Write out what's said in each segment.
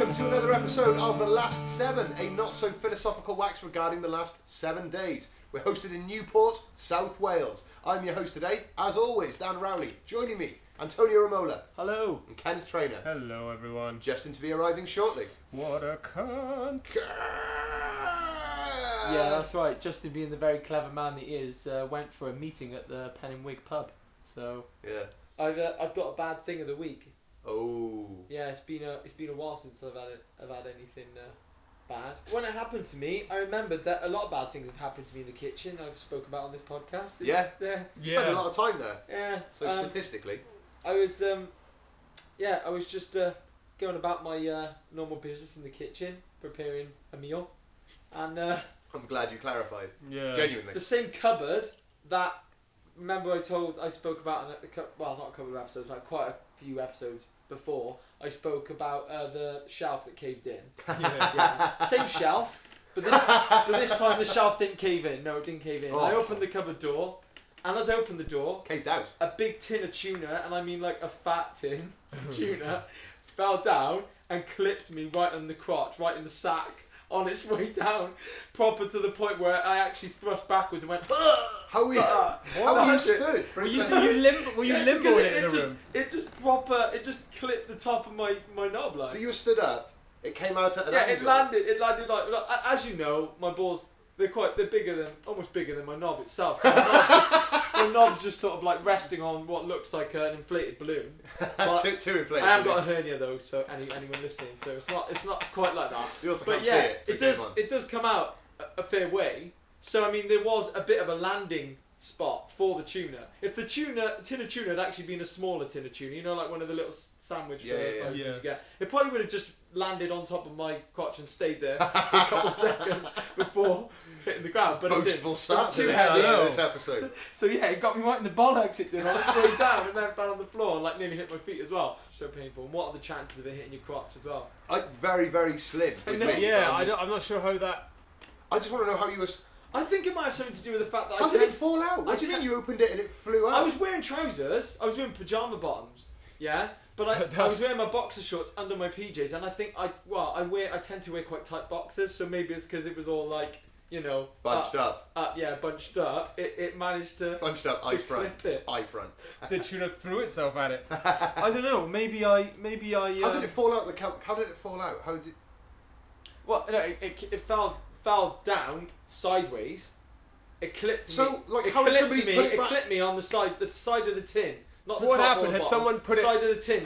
Welcome to another episode of The Last 7, a not-so-philosophical wax regarding the last 7 days. We're hosted in Newport, South Wales. I'm your host today, as always, Dan Rowley. Joining me, Antonio Romola. Hello. And Kenneth Trainer. Hello, everyone. Justin to be arriving shortly. What a cunt. Yeah, that's right. Justin, being the very clever man he is, went for a meeting at the Pen and Wig pub. So yeah, I've got a bad thing of the week. Oh. Yeah, it's been a while since I've had anything bad. When it happened to me, I remembered that a lot of bad things have happened to me in the kitchen. I've spoken about on this podcast. Yeah. Spent a lot of time there. Yeah. So statistically, I was just going about my normal business in the kitchen, preparing a meal, and I'm glad you clarified. Yeah. Genuinely. the same cupboard that. Remember I spoke about not a couple of episodes, like quite a few episodes before, I spoke about the shelf that caved in. Yeah. Same shelf, but this time the shelf didn't cave in. No, it didn't cave in. Oh. I opened the cupboard door, and as I opened the door, Caved out. a big tin of tuna, and I mean like a fat tin of tuna, fell down and clipped me right on the crotch, right in the sack, on its way down, proper to the point where I actually thrust backwards and went. How were you? How were you stood? Were you limbo in the room? It just clipped the top of my knob, like. So you were stood up. It came out at an angle. It landed like as you know, my balls they're almost bigger than my knob itself. So my knob's just sort of like resting on what looks like an inflated balloon. But two inflated. I haven't got a balloons. hernia though, so anyone listening, so it's not quite like that. You also But can't yeah, see it. So it does come out a fair way. So I mean, there was a bit of a landing spot for the tuna. If the tin of tuna had actually been a smaller tin of tuna, you know, like one of the little sandwich fillers you get, it probably would have just landed on top of my crotch and stayed there for a couple of seconds before hitting the ground. But boastful start to too heavy. this episode. So yeah, it got me right in the bollocks. It did on its way down, and then fell on the floor and like nearly hit my feet as well. So painful. And what are the chances of it hitting your crotch as well? Very, very slim. With me, Yeah, but I'm not sure how that. I just want to know how you were. I think it might have something to do with the fact that How did it fall out? What do you mean you opened it and it flew out? I was wearing trousers. I was wearing pajama bottoms. Yeah, but I was wearing my boxer shorts under my PJs, and I think I tend to wear quite tight boxers, so maybe it's because it was all like, you know, bunched up. Bunched up. It managed to bunched up. Eye front. It. Eye front. The tuna threw itself at it. I don't know. Maybe I. How did it fall out? How did it fall out? How did it? Well, no, it fell down sideways. It clipped me. So, like, it how did somebody clipped me. put it back? It clipped me on the side of the tin. Not So the what top happened? or the Had bottom. someone put the it? side of the tin.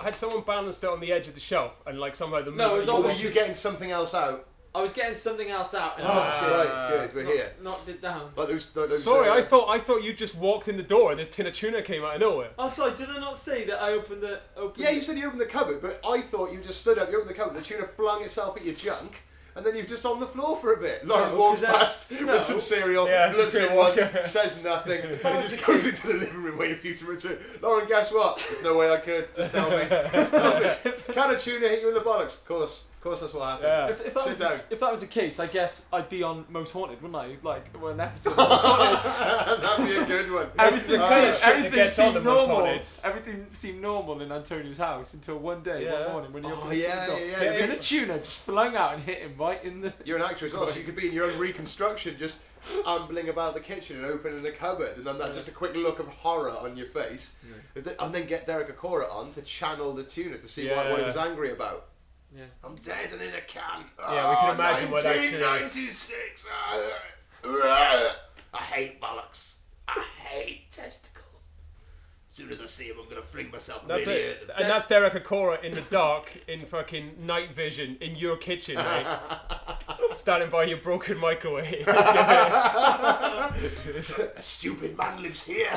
Had someone balanced it on the edge of the shelf and like somehow the No, it was Or always- were you getting something else out? I was getting something else out and Right, good. We're here. knocked it down. Like those, Sorry, I thought you just walked in the door and this tin of tuna came out of nowhere. Oh, sorry. Did I not say that I opened the? Yeah, you said you opened the cupboard, but I thought you just stood up. You opened the cupboard. The tuna flung itself at your junk. And then you're just on the floor for a bit. Lauren walks past with some cereal, looks at once, says nothing, and just goes into the living room waiting for you to return. Lauren, guess what? There's no way I could. Just tell me. Can a tuna hit you in the bollocks? Of course that's what happened. Yeah. If that was the case, I guess I'd be on Most Haunted, wouldn't I? Like an episode of Most Haunted. That'd be a good one. Everything seemed Most normal. Haunted. Everything seemed normal in Antonio's house until one morning when he opened the door. Yeah. And a tuna just flung out and hit him right in the. You're an actor as well, so you could be in your own reconstruction, just ambling about the kitchen and opening a cupboard, and then just a quick look of horror on your face, and then get Derek Acora on to channel the tuna to see what he was angry about. Yeah. I'm dead and in a can. Yeah, we can imagine what that actually is. 1996. I hate bollocks. I hate testicles. As soon as I see him, I'm gonna fling myself. That's really it. And that's Derek Acora in the dark, in fucking night vision, in your kitchen, mate. Standing by your broken microwave. A stupid man lives here.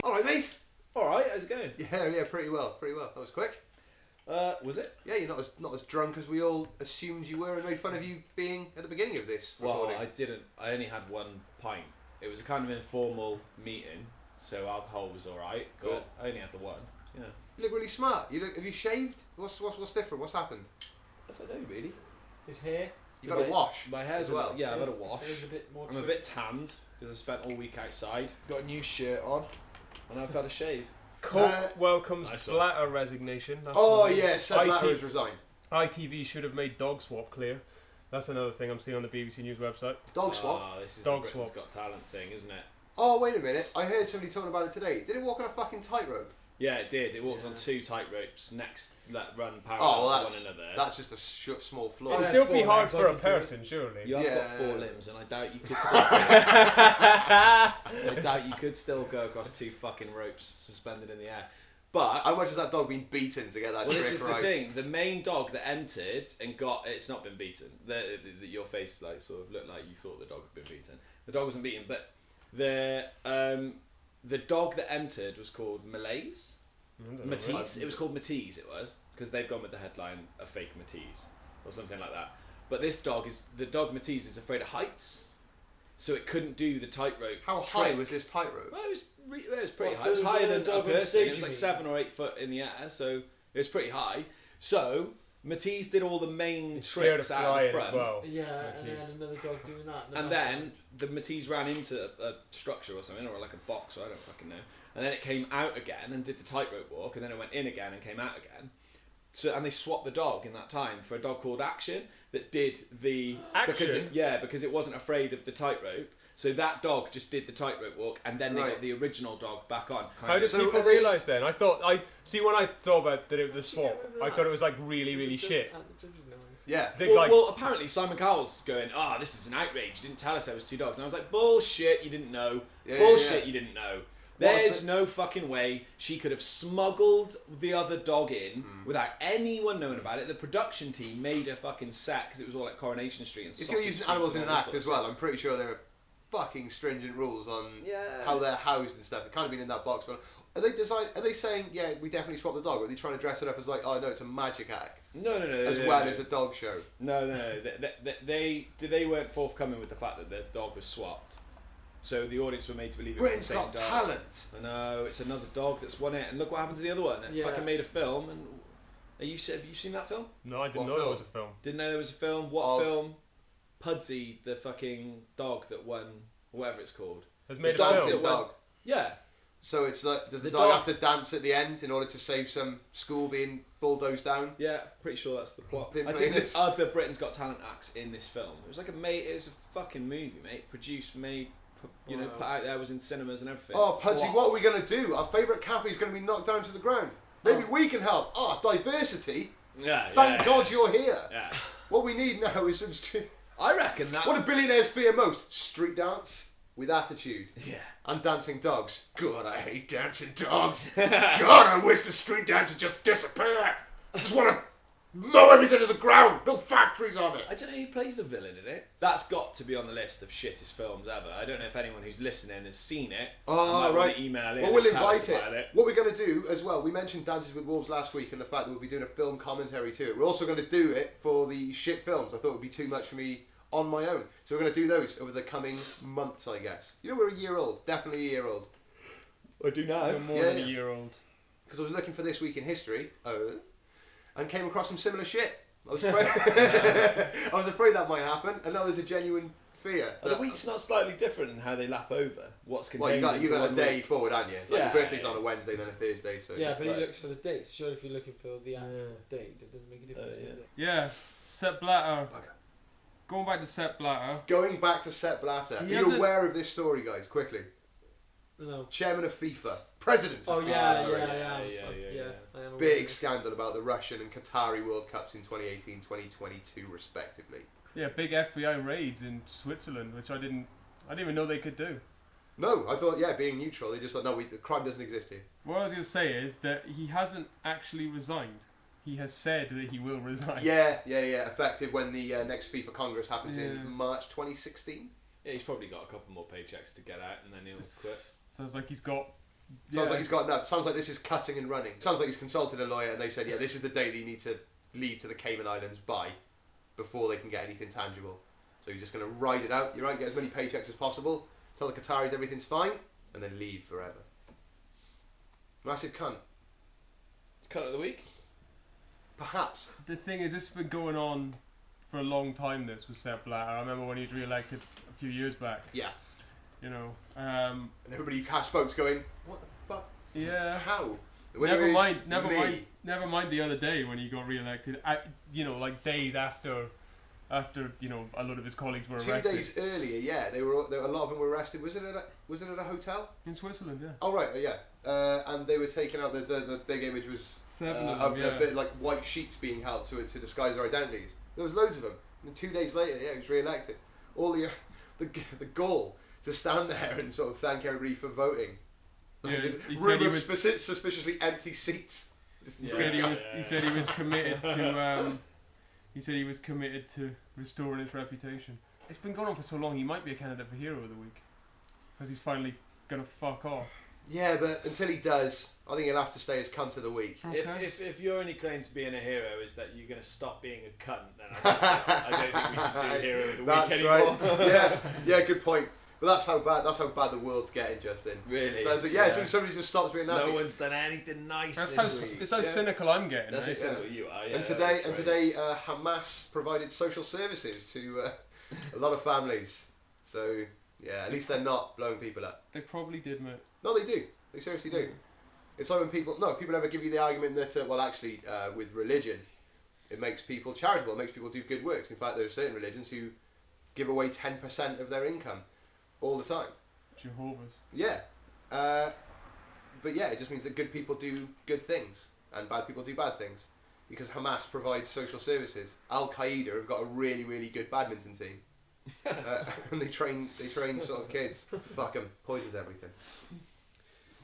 All right, mate. Alright, how's it going? Yeah, pretty well. That was quick. Was it? Yeah, you're not as drunk as we all assumed you were and made fun of you being at the beginning of this Well, recording. I didn't. I only had 1 pint. It was a kind of informal meeting, so alcohol was alright, but Good. I only had the 1. Yeah. You look really smart. Have you shaved? What's different? What's happened? Yes, I know, really. His hair. You've had a wash. My hair's as well. I've had a wash. Hair's a bit more I'm a bit tanned because I spent all week outside. Got a new shirt on, and I've had a shave. Coke welcomes nice one. Blatter resignation. That's Sepp Blatter has resigned. ITV should have made dog swap clear. That's another thing I'm seeing on the BBC News website. Dog swap? Oh, this is Dog the Britain's swap. Got Talent thing, isn't it? Oh, wait a minute. I heard somebody talking about it today. Did it walk on a fucking tightrope? Yeah, it did. It walked on 2 tight ropes run parallel Oh, well, to that's, one another. that's just a small flaw. It'd Yeah, still be 4 hard legs, for I a can do it. person, surely. You have got Yeah. 4 limbs, and I doubt you could. I doubt you could still go across 2 fucking ropes suspended in the air. But How much has that dog been beaten to get that well, trick this is right? the thing. The main dog that entered and got it's not been beaten. Your face like sort of looked like you thought the dog had been beaten. The dog wasn't beaten, but the dog that entered was called Malaise. Matisse. It was called Matisse. It was because they've gone with the headline "A fake Matisse" or something like that. But this dog the dog Matisse is afraid of heights, so it couldn't do the tightrope. How high trick. was this tightrope? Well, it was pretty What, high. so It was it was higher a than a dog on person. stage, It was you like mean? 7 or 8 foot in the air, so it was pretty high. So Matisse did all the main It's scared tricks of out flying the front, as well. Yeah, Oh, and then jeez. another dog doing that. and then the Matisse ran into a structure or something, or like a box, or I don't fucking know. And then it came out again and did the tightrope walk, and then it went in again and came out again. So and they swapped the dog in that time for a dog called Action that did the Action? because it wasn't afraid of the tightrope. So that dog just did the tightrope walk, and then they Right. got the original dog back on. How did So people are they- realise then? I thought when I saw about that it was the swap, I thought it was like really, really shit. Yeah. They'd like, Well, apparently Simon Cowell's going, this is an outrage. You didn't tell us there was 2 dogs. And I was like, bullshit, you didn't know. Yeah, Bullshit, yeah. you didn't know. Well, There's so- no fucking way she could have smuggled the other dog in without anyone knowing about it. The production team made a fucking set because it was all like Coronation Street and If you're Sausage using Street animals in and an all act this as sort of well, I'm pretty sure there are fucking stringent rules on Yeah. how they're housed and stuff. It can't have been in that box. But are they saying, yeah, we definitely swapped the dog? Or are they trying to dress it up as like, oh no, it's a magic act? No. As well as a dog show. No. They weren't forthcoming with the fact that the dog was swapped. So the audience were made to believe it was Britain's the same Got dog. Talent. I know, it's another dog that's won it, and look what happened to the other one. It Yeah. fucking made a film, and have you seen that film? no, I didn't What know film? it was a film. Didn't know there was a film. What Of- film? Pudsey, the fucking dog that won, whatever it's called. Has The made a dancing film. dog. Yeah. So it's like, does the The dog dog- have to dance at the end in order to save some school being bulldozed down? Yeah, pretty sure that's the plot. Didn't I know think this. there's other Britain's Got Talent acts in this film. It was like it was a fucking movie, mate. Produced, made, Wow. put out there, was in cinemas and everything. Oh, Pudsey, Flopped. what are we going to do? Our favourite cafe is going to be knocked down to the ground. Maybe we can help. Diversity. Yeah, Thank yeah, God you're here. Yeah. What we need now is some... I reckon that. What do billionaires fear most? Street dance with attitude. Yeah. And dancing dogs. God, I hate dancing dogs. God, I wish the street dance would just disappear. I just want to mow everything to the ground. Build factories on it. I don't know who plays the villain in it. That's got to be on the list of shittest films ever. I don't know if anyone who's listening has seen it. I Oh, might right. want to email in Well, we'll and tell us invite about it. What we're going to do as well, we mentioned Dances with Wolves last week and the fact that we'll be doing a film commentary to it. We're also going to do it for the shit films. I thought it would be too much for me on my own. So we're going to do those over the coming months, I guess. You know, we're a year old. Definitely a year old. I do now. You're more Yeah, than a yeah. year old. Because I was looking for This Week in History and came across some similar shit. I was afraid, I was afraid that might happen, and now there's a genuine fear. Are the weeks not slightly different in how they lap over? What's Well, you contained got into a one day week? forward, aren't you? Like Yeah. your birthday's on a Wednesday, then a Thursday. So Yeah, but Right. he looks for the dates. Sure, if you're looking for the actual date, it doesn't make a difference, yeah. does it? Yeah, Sepp Blatter. Bugger. Going back to Sepp Blatter. Going back to Sepp Blatter, are He you hasn't- aware of this story, guys? Quickly, No. chairman of FIFA, president. Oh of yeah, FIFA, sorry. yeah. I am aware Big of it. scandal about the Russian and Qatari World Cups in 2018, 2022, respectively. Yeah, big FBI raids in Switzerland, which I didn't even know they could do. No, I thought, being neutral, they just thought, no, the crime doesn't exist here. What I was going to say is that he hasn't actually resigned. He has said that he will resign. Yeah, effective when the next FIFA Congress happens Yeah. in March 2016. Yeah, he's probably got a couple more paychecks to get out, and then he'll quit. Sounds like he's got. Sounds like he's got enough. Sounds like this is cutting and running. Sounds like he's consulted a lawyer and they said, this is the date that you need to leave to the Cayman Islands by before they can get anything tangible. So you're just going to ride it out. You're right, get as many paychecks as possible, tell the Qataris everything's fine, and then leave forever. Massive cunt. Cut of the week? Perhaps. The thing is, this has been going on for a long time. This with Sepp Blatter. I remember when he was re-elected a few years back. Yeah. You know. And everybody who cast votes going, what the fuck? Yeah. How? Never mind the other day when he got re-elected. Like days after a lot of his colleagues were arrested. 2 days earlier, yeah, a lot of them were arrested. Was it at a hotel In Switzerland? Yeah. Oh right, yeah. And they were taking out the big image was 7 of the bit like white sheets being held to disguise their identities. There was loads of them. And 2 days later, yeah, he was re-elected. All the gall to stand there and sort of thank everybody for voting. Yeah, he room of suspiciously empty seats. He said he was committed to. He said he was committed to restoring his reputation. It's been going on for so long. He might be a candidate for Hero of the Week because he's finally gonna fuck off. Yeah, but until he does, I think he'll have to stay as cunt of the week. Okay. If your only claim to being a hero is that you're going to stop being a cunt, then I don't think we should do Hero of the Week anymore. Right. Yeah, good point. But that's how bad the world's getting, Justin. Really? So somebody just stops being nasty. No one's done anything nice It's how cynical I'm getting. That's how cynical you are. Yeah, and today, Hamas provided social services to a lot of families. So yeah, at least they're not blowing people up. They probably did, mate. No, they do. They seriously do. It's like when people ever give you the argument that with religion, it makes people charitable. It makes people do good works. In fact, there are certain religions who give away 10% of their income all the time. Jehovah's. Yeah. But yeah, it just means that good people do good things and bad people do bad things. Because Hamas provides social services. Al-Qaeda have got a really, really good badminton team. And they train sort of kids. Fuck them. Poisons everything.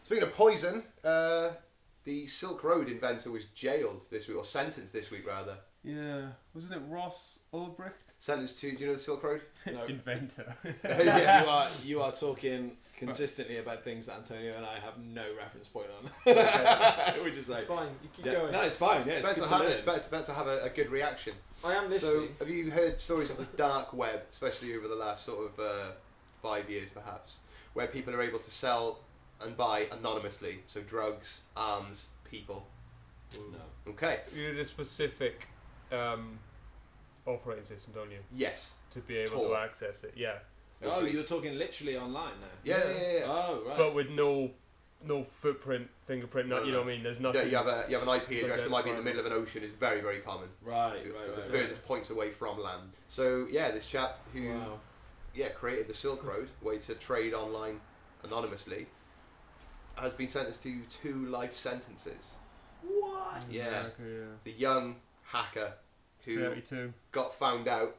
Speaking of poison, the Silk Road inventor was jailed this week, or sentenced this week rather. Yeah. Wasn't it Ross Ulbricht? Sentenced to, do you know the Silk Road? No. Inventor. Yeah. You are talking consistently about things that Antonio and I have no reference point on. We're just like, it's fine. You keep going. No, it's fine. Yeah, it's better to have a good reaction. I am listening. So, have you heard stories of the dark web, especially over the last sort of 5 years, perhaps, where people are able to sell and buy anonymously? So, drugs, arms, people. No. Okay. You need a specific operating system, don't you? Yes. To be able to access it. Yeah. Oh, you're talking literally online now. Yeah. Oh, right. But with no footprint, fingerprint. You know what I mean? There's nothing. Yeah, you have an IP address that might be in the middle of an ocean. Is very, very common. Right. The furthest points away from land. So yeah, this chap who created the Silk Road, way to trade online anonymously, has been sentenced to 2 life sentences. What? Yeah. Exactly, The young hacker who 32. got found out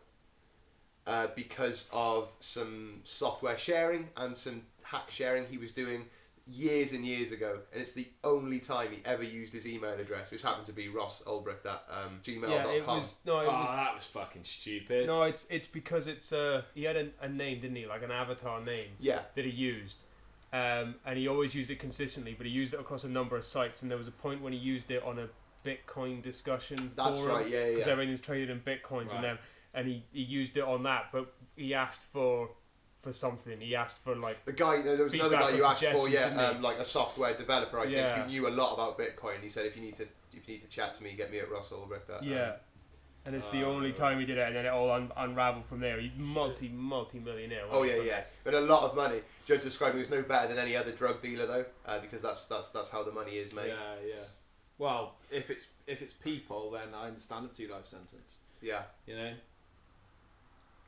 because of some software sharing and some hack sharing he was doing years and years ago, and it's the only time he ever used his email address, which happened to be Ross Ulbricht at gmail.com. That was fucking stupid. No, it's because it's he had a name, didn't he? Like an avatar name. Yeah. That he used. And he always used it consistently, but he used it across a number of sites, and there was a point when he used it on a Bitcoin discussion That's forum, right, yeah. because everything's traded in Bitcoins, and he used it on that, but he asked for something. He asked for like the guy. There was another guy you asked for, like a software developer, I think, who knew a lot about Bitcoin. He said, if you need to chat to me, get me at Ross Ulbricht. And it's the only time he did it, and then it all unraveled from there. He's multi-millionaire. Oh yeah, but a lot of money. Judge described him as no better than any other drug dealer though, because that's how the money is made. Yeah. Well, if it's people, then I understand a 2 life sentence. Yeah. You know.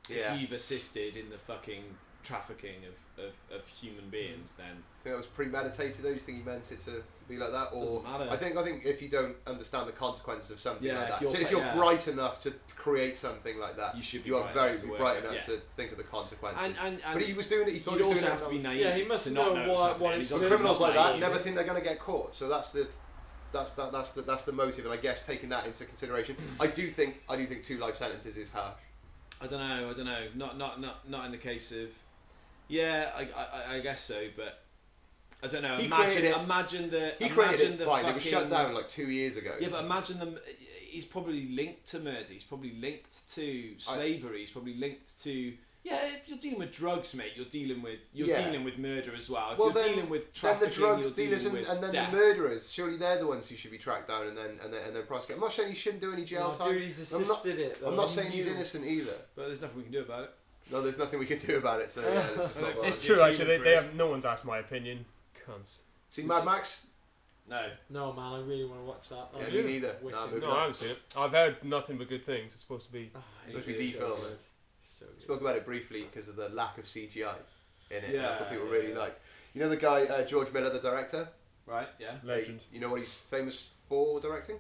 Yeah. If you've assisted in the fucking trafficking of human beings, then. Do you think that was premeditated though? Do you think he meant it to be like that? Or doesn't matter. I think if you don't understand the consequences of something like that, if you're bright enough to create something like that, you should be. You are very bright enough to think of the consequences. And but he was doing it. He thought he was also doing have to be naive. Yeah, he must know what it's But criminals like that never think they're going to get caught. So that's the motive, and I guess taking that into consideration, I do think 2 life sentences is harsh. I don't know. Not in the case of. Yeah, I guess so, but I don't know. Imagine the. He created it fine. Fucking, it was shut down like 2 years ago. Yeah, but imagine them. He's probably linked to murder. He's probably linked to slavery. He's probably linked to. Yeah, if you're dealing with drugs, mate, you're dealing with murder as well. If you're dealing with trafficking, then the drug you're dealers dealing with and then death. the murderers. Surely they're the ones who should be tracked down and then prosecuted. I'm not saying he shouldn't do any jail time. Dude, he's assisted it. I'm not saying he's innocent either. But there's nothing we can do about it. No, there's nothing we can do about it. So yeah, it's just not It's true, actually. No one's asked my opinion. Cunts. See Mad Max? No, man, I really want to watch that. Yeah, me neither. No, I haven't seen it. I've heard nothing but good things. It's supposed to be. Supposed to be the film. So good. Spoke about it briefly because of the lack of CGI in it. Yeah, And that's what people really like. You know the guy George Miller, the director. Right. Yeah. Legend. You know what he's famous for directing?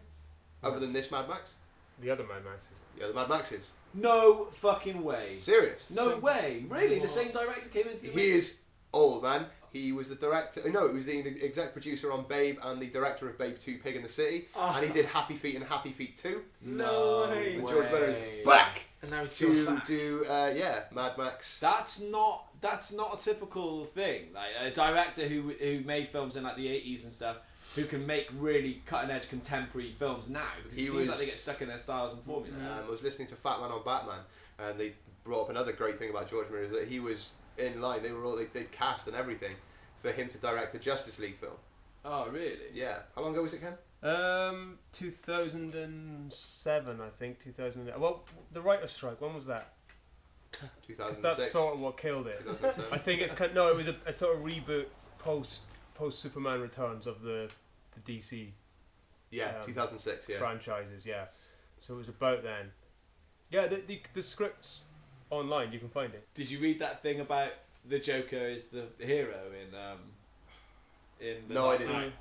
Other than this Mad Max? The other Mad Maxes. Yeah, the Mad Maxes. No fucking way. Serious? No way. Really? The same director came into the He is old, man. He was the director. No, he was the exec producer on Babe and the director of Babe 2, Pig in the City, and he did Happy Feet and Happy Feet 2. No way. And George Miller is back And now it's to do Mad Max. That's not a typical thing. Like a director who made films in like the 80s and stuff, who can make really cutting edge contemporary films now, because it seems like they get stuck in their styles and formula. I was listening to Fat Man on Batman, and they brought up another great thing about George Miller, is that he was in line. They'd cast and everything for him to direct a Justice League film. Oh, really? Yeah. How long ago was it, Ken? 2007, I think. 2008. Well, the writer's strike. When was that? 2006. That's sort of what killed it. 2007. I think it's it was a sort of reboot post Superman Returns of the DC. Yeah, 2006. Yeah. Franchises. Yeah. So it was about then. Yeah, the script's online. You can find it. Did you read that thing about the Joker is the hero in the No, I didn't.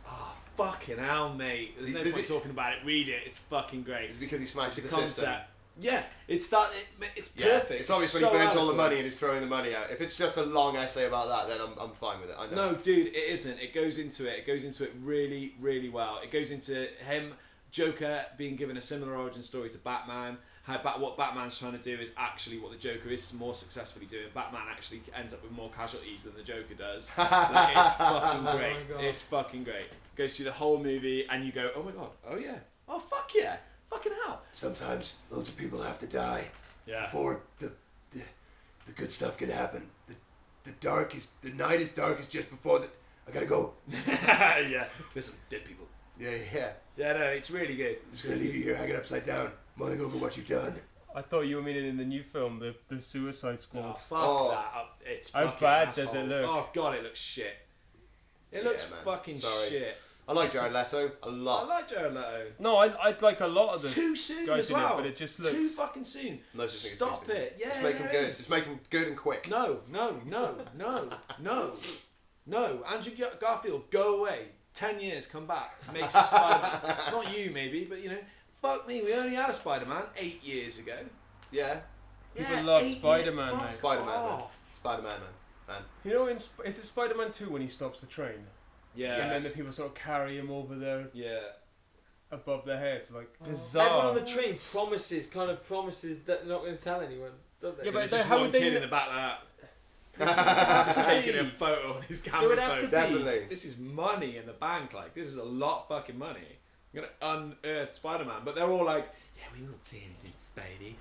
Oh, fucking hell, mate. There's no point talking about it. Read it. It's fucking great. It's because he smashed It's the a system. concept. Yeah, it's perfect. It's obvious when he burns all the adequate. money and he's throwing the money out. If it's just a long essay about that, then I'm fine with it. I know. No, dude, it isn't. It goes into it. It goes into it really, really well. It goes into him, Joker, being given a similar origin story to Batman. What Batman's trying to do is actually what the Joker is more successfully doing. Batman actually ends up with more casualties than the Joker does. Like, it's fucking great. It's fucking great. Goes through the whole movie and you go, oh my god, oh yeah, oh fuck yeah, fucking hell. Sometimes loads of people have to die before the good stuff can happen. The night is darkest just before I gotta go. Yeah, there's some dead people. Yeah. Yeah, no, it's really good. Just gonna leave you here hanging upside down, mulling over what you've done. I thought you were meaning in the new film, the Suicide Squad. Oh, fuck that. It's how fucking bad asshole. does it look? Oh god, it looks shit. It looks man. fucking Sorry. shit. I like Jared Leto a I lot. like Jared Leto. No, I'd like a lot of the Too soon guys as in it, well. but it just looks too fucking soon. No such thing as Stop too soon. it. Yeah, Just make him good. is. Just make him good and quick. No. Andrew Garfield, go away. 10 years, come back. Make Spider-Man. Not you, maybe, but you know. Fuck me, we only had a Spider-Man 8 years ago. Yeah. People love Spider-Man, mate. Spider-Man, man. Spider-Man, man. You know, is it Spider-Man 2 when he stops the train? Yeah. And then the people sort of carry him over there above their heads, like bizarre. Everyone on the train promises that they're not going to tell anyone, don't they? Yeah, but Just how one would they kid in the back like that. Just taking a photo on his camera would have phone. to be. Definitely. This is money in the bank. Like, this is a lot of fucking money. I'm gonna unearth Spider-Man, but they're all like, "Yeah, we won't say anything, Spidey."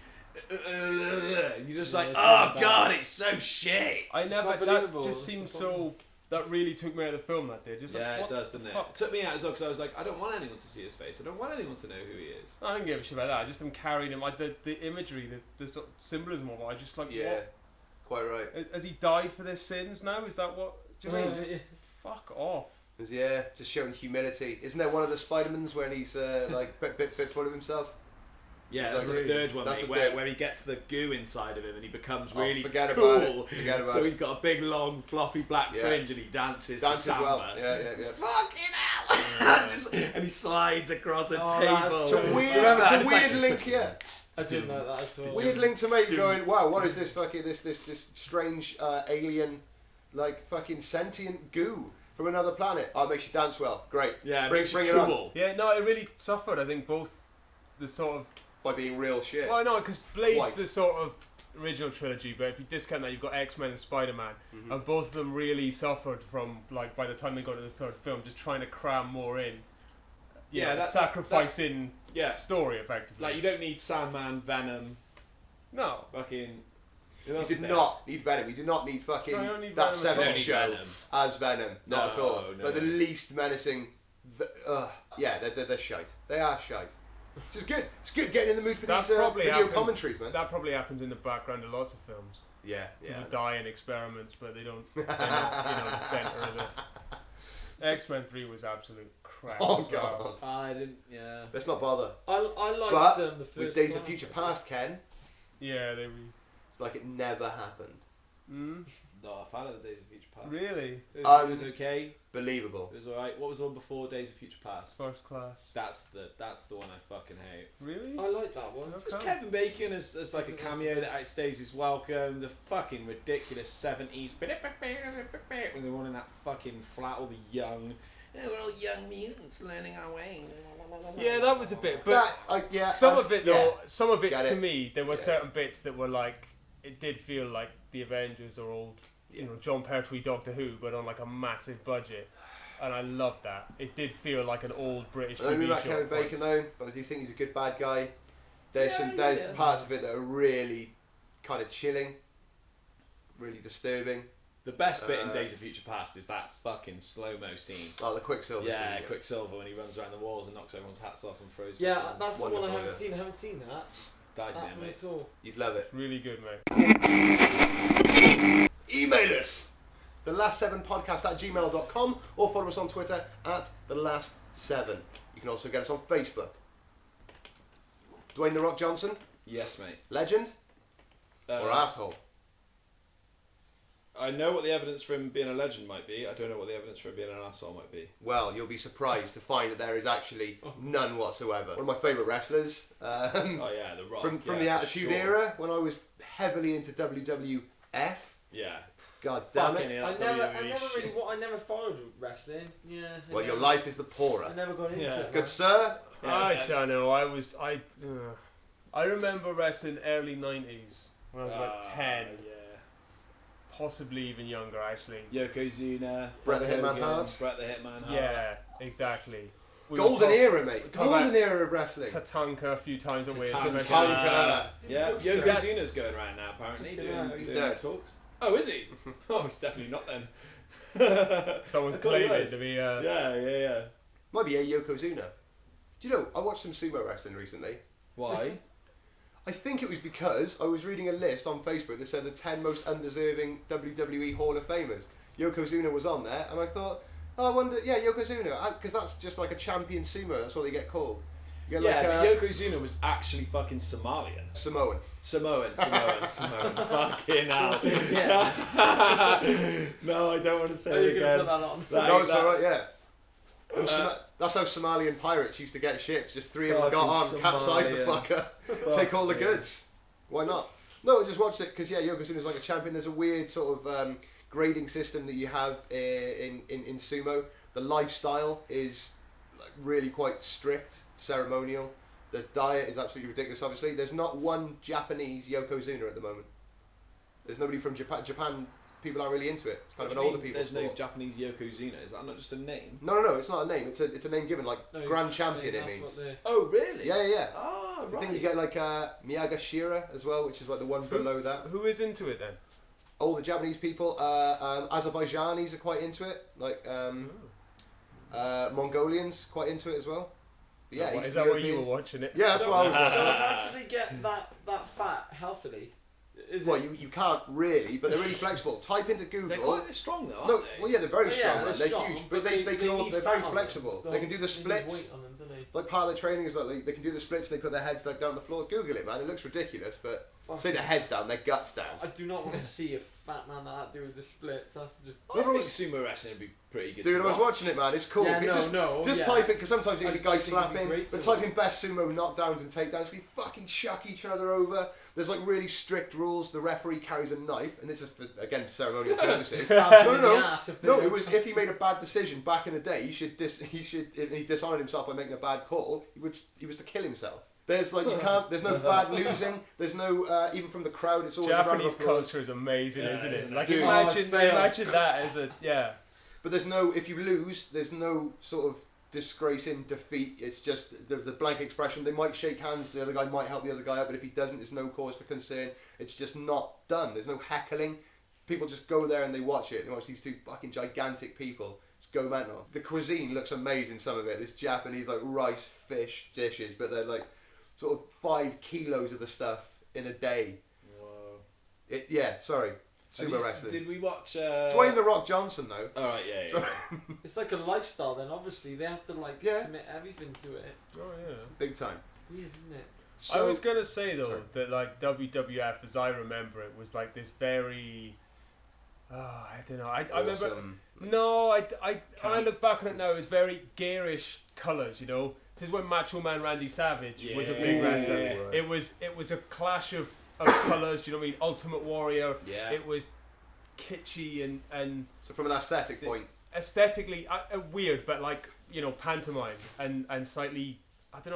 And you're just like, "Oh god, it's so shit." That believable. just seems so. That really took me out of the film. That did. Just Yeah, like, it what does, the doesn't it? fuck? It took me out as well because I was like, I don't want anyone to see his face. I don't want anyone to know who he is. I don't give a shit about that. I just am carrying him. Like the imagery, the sort of symbolism of it. I just like. Yeah. Quite right. Has he died for their sins now? Is that what? Do you mean? Just fuck off. Yeah, just showing humility. Isn't there one of the Spider-Mans when he's like bit full of himself? Yeah, That's that's the the- third one, that's mate, the where, third. where he gets the goo inside of him and he becomes really forget cool. about it. Forget about so it. he's got a big, long, floppy black Yeah. fringe and he dances Dances the samba. well. Yeah. Fucking hell! And he slides across a Oh, table. that's It's a so weird, Do you remember that? it's a It's weird like- link, yeah. I didn't like that at all. Weird link to make going, wow, what is this fucking this strange alien like fucking sentient goo from another planet? Oh, it makes you dance well. Great. Yeah, bring makes you it on. cool. Yeah, no, it really suffered. I think both the sort of. By being real shit. Well, no, because Blade's Twice. the sort of original trilogy, but if you discount that, you've got X-Men and Spider-Man, and both of them really suffered from, like, by the time they got to the third film, just trying to cram more in. Sacrificing story, effectively. Like, you don't need Sandman, Venom, No. fucking... You did not need Venom. You did not need fucking No, you don't need that Venom at all. 70s show Venom. as Venom. Not at all. No. But the least menacing. They're shite. They are shite. It's just good. It's good getting in the mood for That these probably video happens- commentaries, man. That probably happens in the background of lots of films. Yeah. People die in experiments, but they're not the centre of it. X-Men 3 was absolute crap. Oh, as well. God. I didn't. Yeah. Let's not bother. I liked But the first with Days of class. Future Past, Ken, Yeah, they were. it's like it never happened. Mm? No, I found it the Days of Future Past. Really? It was okay. Believable. It was alright. What was the one before Days of Future Past? First Class. That's the one I fucking hate. Really? I like that one. Okay. Just Kevin Bacon as like a cameo that outstays his welcome. The fucking ridiculous 70s. When they're all in that fucking flat, all the young. We're all young mutants learning our way. Yeah, that was a bit, but some of it Get to it. me, there were Yeah. certain bits that were like, it did feel like the Avengers or old, Yeah. you know, John Pertwee Doctor Who, but on like a massive budget, and I loved that. It did feel like an old British I don't TV mean about show. Kevin at points. Bacon though, but I do think he's a good bad guy. There's Yeah, parts of it that are really kind of chilling, really disturbing. The best bit in Days of Future Past is that fucking slow-mo scene. Oh, the Quicksilver Yeah, scene. Quicksilver when he runs around the walls and knocks everyone's hats off and throws. Yeah, fucking that's the one I Wonderful, haven't yeah. seen. I haven't seen that. dies That there, one mate. at all. You'd love it. Really good, mate. Email us, thelast7podcast@gmail.com, or follow us on Twitter @thelast7. You can also get us on Facebook. Dwayne The Rock Johnson, Yes, mate. legend or asshole? I know what the evidence for him being a legend might be. I don't know what the evidence for him being an asshole might be. Well, you'll be surprised to find that there is actually none whatsoever. One of my favourite wrestlers. Oh yeah, The Rock. From yeah, the for Attitude sure. Era, when I was heavily into WWF. Yeah. God damn Fucking it. hell, I never WWE really. shit. I never followed wrestling. Yeah. Well, your life is the I poorer. never got into Yeah. it. Good man. sir. I don't know. I remember wrestling early '90s when I was about 10, Yeah. possibly even younger actually. Yokozuna. Bret the Hulk Hitman Hogan, Hart. Bret the Hitman Hart. Yeah, exactly. We Golden were era, mate. talk about Golden era of wrestling. Tatanka a few times a week. Tatanka. especially. Yeah, Yeah. Yokozuna's going around now apparently. Yeah, Doing he's doing dead. talks. Oh, is he? Oh, he's definitely not then. Someone's I thought he claiming was. to be. Yeah. Might be a Yokozuna. Do you know, I watched some sumo wrestling recently. Why? I think it was because I was reading a list on Facebook that said the 10 most undeserving WWE Hall of Famers. Yokozuna was on there, and I thought, oh, I wonder, yeah, Yokozuna, because that's just like a champion sumo, that's what they get called. You get Yeah, like but Yokozuna was actually fucking Somalian. Samoan. Samoan. Fucking hell. Yeah. No, I don't want to say Are it you gonna again. put that on? No, it's alright, yeah. That's how Somalian pirates used to get ships. Just 3 of them got on, Fucking capsized the Somalian. fucker, take all the goods. Why not? No, I just watched it because, yeah, Yokozuna's like a champion. There's a weird sort of grading system that you have in sumo. The lifestyle is like really quite strict, ceremonial. The diet is absolutely ridiculous, obviously. There's not one Japanese Yokozuna at the moment. There's nobody from Japan. Japan, people aren't really into it. It's kind of an older people There's no sport. Japanese Yokozuna. Is that not just a name? No, it's not a name. It's a name given, like No, Grand you're Champion saying it that's means. what Oh, really? Yeah. Ah, I right. think you get like Miyagashira as well, which is like the one below that. Who is into it then? All the Japanese people, Azerbaijanis are quite into it, like Mongolians quite into it as well. But yeah, What, is Eastern that where you were Europeans- watching it? Yeah, that's what I was. So how do they get that fat healthily? Is Well, it? you can't really, but they're really flexible. Type into Google. They're quite strong though, aren't No, they? well, yeah, they're very Oh, strong. yeah, man. they're They're strong, huge, but they can all, need they're fat very on them, flexible. so They can do the they need splits. weight on them, don't they? Like part of their training is like they can do the splits. And they put their heads like down the floor. Google it, man. It looks ridiculous, but say their heads down, their guts down. I do not want to see a fat man like that do with the splits. That's just. I think sumo wrestling would be pretty good. Dude, to I was watch. watching it, man. It's cool. Yeah, It just yeah. type it, because sometimes you I- can be I guys think it'd be slapping, great but to type in watch. best sumo knockdowns and takedowns. They fucking chuck each other over. There's like really strict rules. The referee carries a knife, and this is again for ceremonial purposes. Stab them in the No. ass if they No, don't it was if he made a bad decision back in the day, he should if he dishonoured himself by making a bad call. He was to kill himself. There's like you can't. There's no bad losing. There's no even from the crowd. It's always a round of Japanese applause. culture is amazing, Yeah, isn't it? isn't Like Dude. imagine that as a But there's no, if you lose, there's no sort of disgrace in defeat. It's just the blank expression. They might shake hands, the other guy might help the other guy out, but if he doesn't, there's no cause for concern. It's just not done. There's no heckling. People just go there and they watch it. They watch these two fucking gigantic people just go mental. The cuisine looks amazing, some of it. This Japanese like rice, fish dishes, but they're like sort of 5 kilos of the stuff in a day. Whoa. Sumo Sumo wrestling. Did we watch... Dwayne The Rock Johnson, though. Oh, right, yeah. So- It's like a lifestyle then, obviously. They have to commit everything to it. Oh yeah. Big time. Weird, isn't it? I was gonna say though that like WWF, as I remember it, was like this very. I don't know. I remember. No, when I look back on it now, it's very garish colours. You know, this is when Macho Man Randy Savage was a big wrestler. Yeah. It was a clash of colours. You know what I mean? Ultimate Warrior. Yeah. It was kitschy and So from an aesthetic point, aesthetically weird, but like pantomime and slightly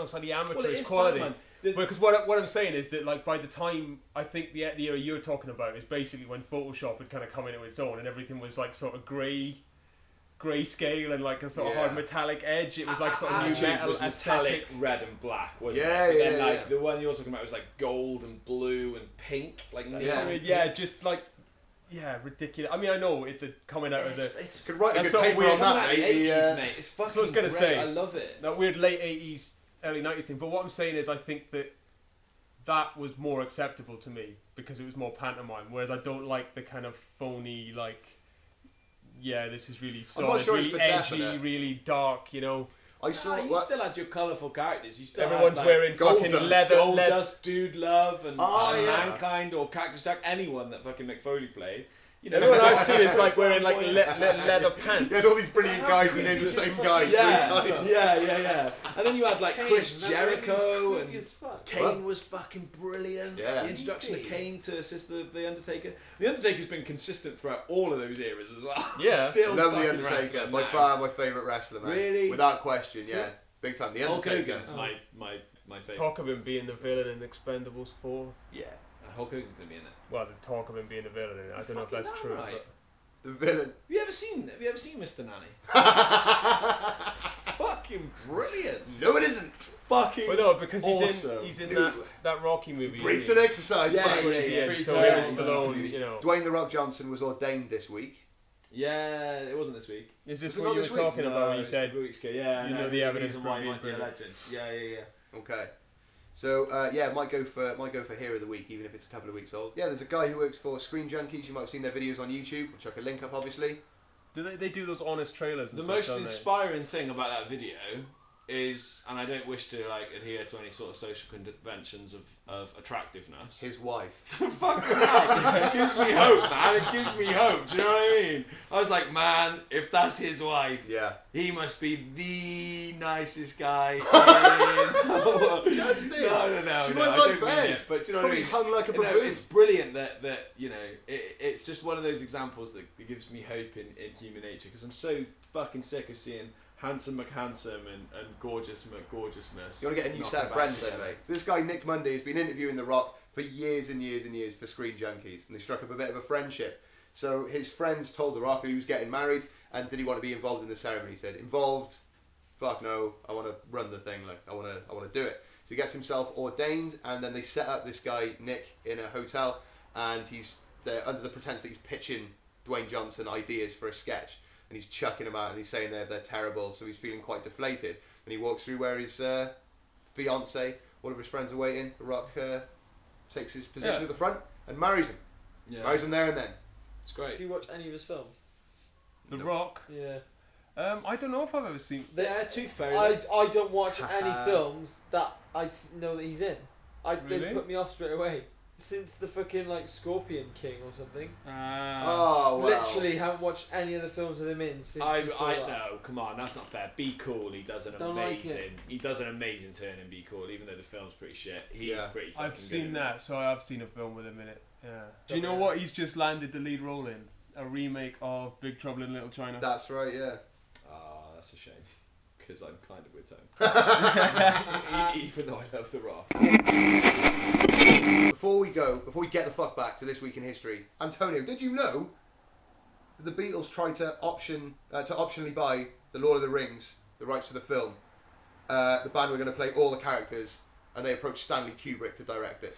slightly amateurish quality. Because what I'm saying is that like by the time I think the era you're talking about is basically when Photoshop had kind of come into its own and everything was like sort of grey-scale and like a sort of hard metallic edge. It was like sort of new metal was metallic red and black, wasn't Yeah, it? yeah, But then yeah. the one you're talking about was like gold and blue and pink, like just like ridiculous. I mean, I know it's coming out of the. It's could write a That's good so paper weird. on that, the mate. 80s, mate. It's fucking what I was gonna great. say. I love it. That weird late 80s, early 90s thing. But what I'm saying is, I think that was more acceptable to me because it was more pantomime. Whereas I don't like the kind of phony, this is really solid, sure it's really for edgy, definite. really dark. I saw. You still had your colourful characters. You still Everyone's had, wearing fucking Goldust. leather. Goldust, Dude Love, and yeah. Mankind, or Cactus Jack. Anyone that fucking McFoley played. Everyone I've seen is like wearing like leather pants. You had all these brilliant guys who named the same guy 3 times. Yeah. And then you had like Kane, Chris that Jericho was and creepy as fuck. Kane was fucking brilliant. Yeah. The introduction of Creepy. Kane to assist the Undertaker. The Undertaker's been consistent throughout all of those eras as well. Yeah. Still Love the fucking Undertaker. wrestling By now. far my favourite wrestler, man. Really? Without question, yeah. Big time. The Hulk Undertaker. Hogan's my favourite. Talk of him being the villain in Expendables 4. Yeah. Hulk Hogan's gonna be in it. Well, there's talk of him being the villain in it. I don't know if that's Fucking true. right. But The villain. Have you ever seen Mr. Nanny? Fucking brilliant. No, it isn't. Fucking But no, because awesome. he's in that Rocky movie. Breaks isn't and he? exercise. Yeah, buddy. yeah. Yeah, so Free Aaron time. Stallone, Dwayne The Rock Johnson was ordained this week. Yeah, it wasn't this week. Is this Was it what not you this were week? talking about when you it's a said couple of weeks ago. Yeah, you know the evidence reason for why he being might be a brilliant. legend. Yeah. Okay. So might go for Hero of the Week, even if it's a couple of weeks old. Yeah, there's a guy who works for Screen Junkies. You might have seen their videos on YouTube, which I can link up, obviously. Do they do those honest trailers? And The stuff, most don't they? inspiring thing about that video is, and I don't wish to adhere to any sort of social conventions of attractiveness. His wife. Fucking hell. It gives me hope, man. It gives me hope. Do you know what I mean? I was like, man, if that's his wife, Yeah. he must be the nicest guy. Does he? No. She no, might I like don't mean Bez. it, but do you know what I Probably mean? hung like a You know, baboon. it's brilliant that it's just one of those examples that gives me hope in human nature, because I'm so fucking sick of seeing handsome McHandsome and gorgeous McGorgeousness. You want to get a new set of friends then, mate? This guy, Nick Monday, has been interviewing The Rock for years and years and years for Screen Junkies, and they struck up a bit of a friendship. So his friends told The Rock that he was getting married, and did he want to be involved in the ceremony? He said, involved? Fuck no, I want to run the thing, I want to do it. So he gets himself ordained, and then they set up this guy, Nick, in a hotel, and he's there under the pretense that he's pitching Dwayne Johnson ideas for a sketch. And he's chucking them out and he's saying they're terrible, so he's feeling quite deflated. And he walks through where his fiance, one of his friends are waiting. The Rock takes his position at the front and marries him. Yeah. Marries him there and then. It's great. Do you watch any of his films? The No. Rock. Yeah. I don't know if I've ever seen. Yeah, Tooth Fairy. I don't watch any films that I know that he's in. They Really? put me off straight away. Since the fucking Scorpion King or something. Oh, wow. Literally haven't watched any of the films with him in since. I he saw that. know, come on, that's not fair. Be Cool, he does an Don't like amazing, it. he does an amazing turn in Be Cool, even though the film's pretty shit. He's pretty fucking I've good seen in that, so I've seen a film with him in it. Yeah. Do you know what he's just landed the lead role in? A remake of Big Trouble in Little China. That's right, yeah. Ah, that's a shame, because I'm kind of with Tom. Even though I love The Rock. Before we get the fuck back to this week in history, Antonio, did you know that the Beatles tried to optionally buy the Lord of the Rings, the rights to the film? The band were going to play all the characters, and they approached Stanley Kubrick to direct it.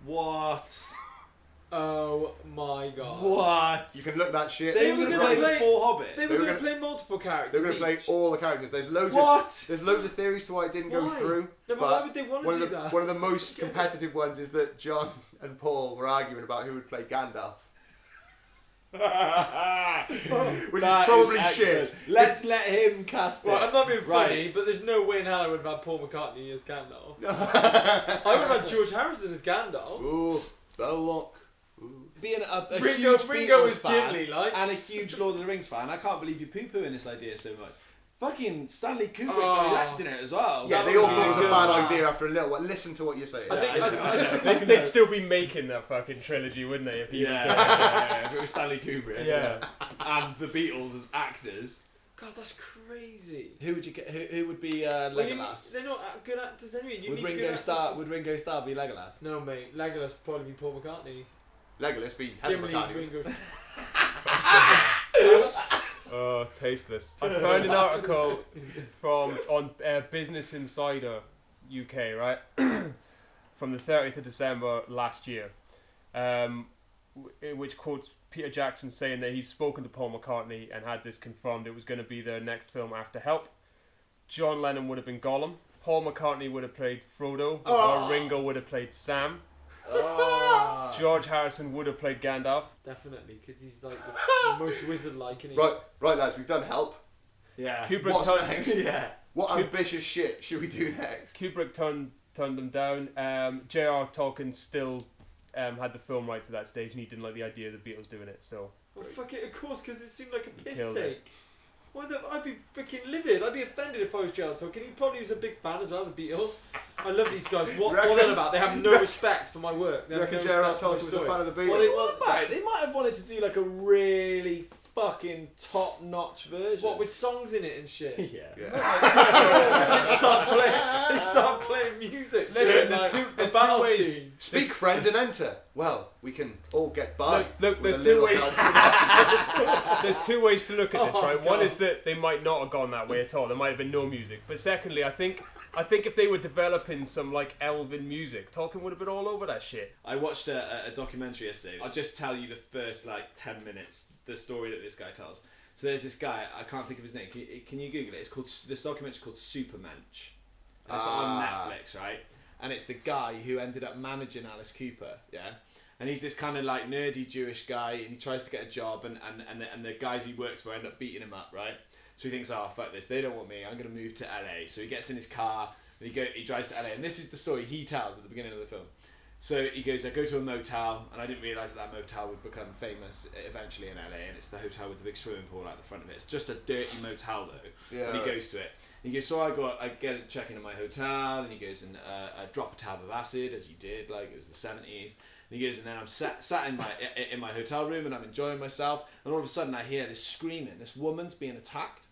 What? Oh my god. What? You can look that shit. They were were going to gonna play play- the Four Hobbits. They They were were going to gonna- play multiple characters. They were going to play each. all the characters. There's loads of theories to why it didn't go Why? through. No, but why would they want to do that? One of the most competitive ones is that John and Paul were arguing about who would play Gandalf. Which is probably shit. Let's let him cast it. Well, I'm not being funny, but there's no way in hell I would have had Paul McCartney as Gandalf. I would have had George Harrison as Gandalf. Ooh, Belloc. Being a Ringo huge was Beatles fan Gimli, like. and a huge Lord of the Rings fan, I can't believe you're poo-pooing this idea so much. Fucking Stanley Kubrick directed it as well. Yeah, they all thought it was a bad idea after a little while. Listen to what you're saying. I think They'd still be making that fucking trilogy, wouldn't they? If he was doing it? If it was Stanley Kubrick. Yeah. And the Beatles as actors. God, that's crazy. Who would you get? Who would be Legolas? They're not good actors anyway. Would Ringo Starr be Legolas? No, mate. Legolas would probably be Paul McCartney. Legolas be Heather Gimli, McCartney. Ringo. Oh, tasteless. I found an article on Business Insider UK, right? From the 30th of December last year, which quotes Peter Jackson saying that he's spoken to Paul McCartney and had this confirmed it was going to be their next film after Help. John Lennon would have been Gollum. Paul McCartney would have played Frodo. Or Ringo would have played Sam. George Harrison would have played Gandalf. Definitely, because he's like the most wizard-like. Isn't he? Right, lads, we've done Help. Yeah. What's next? Yeah. What ambitious shit should we do next? Kubrick turned them down. J.R. Tolkien still had the film rights at that stage, and he didn't like the idea of the Beatles doing it. So. Well, fuck it, of course, because it seemed like a piss Killed take. it. I'd be freaking livid. I'd be offended if I was J.R. Tolkien. He probably was a big fan as well, the Beatles. I love these guys. What are they about? They have no respect for my work. You reckon J.R. Tolkien was a fan of the Beatles? Well, they might have wanted to do like a really fucking top-notch version. What, with songs in it and shit? Yeah. They start playing music. Listen, during, there's two ways. Scene. Speak, friend, and enter. Well, we can all get by. Look, with there's a two little ways. help. There's two ways to look at this, Oh, right? God. One is that they might not have gone that way at all. There might have been no music. But secondly, I think if they were developing some like elven music, Tolkien would have been all over that shit. I watched a documentary yesterday. I'll just tell you the first like 10 minutes, the story that this guy tells. So there's this guy, I can't think of his name. Can you Google it? It's called, this documentary called Supermensch. And it's on Netflix, right? And it's the guy who ended up managing Alice Cooper, yeah? And he's this kind of like nerdy Jewish guy, and he tries to get a job, and the guys he works for end up beating him up, right? So he thinks, oh, fuck this, they don't want me, I'm going to move to LA. So he gets in his car, and he drives to LA, and this is the story he tells at the beginning of the film. So he goes, I go to a motel, and I didn't realise that motel would become famous eventually in LA, and it's the hotel with the big swimming pool at the front of it. It's just a dirty motel though, and he goes to it. And he goes, so I get a check into my hotel, and he goes, and I drop a tab of acid, as you did, like it was the 70s. And he goes, and then I'm sat in my hotel room, and I'm enjoying myself, and all of a sudden I hear this screaming, this woman's being attacked.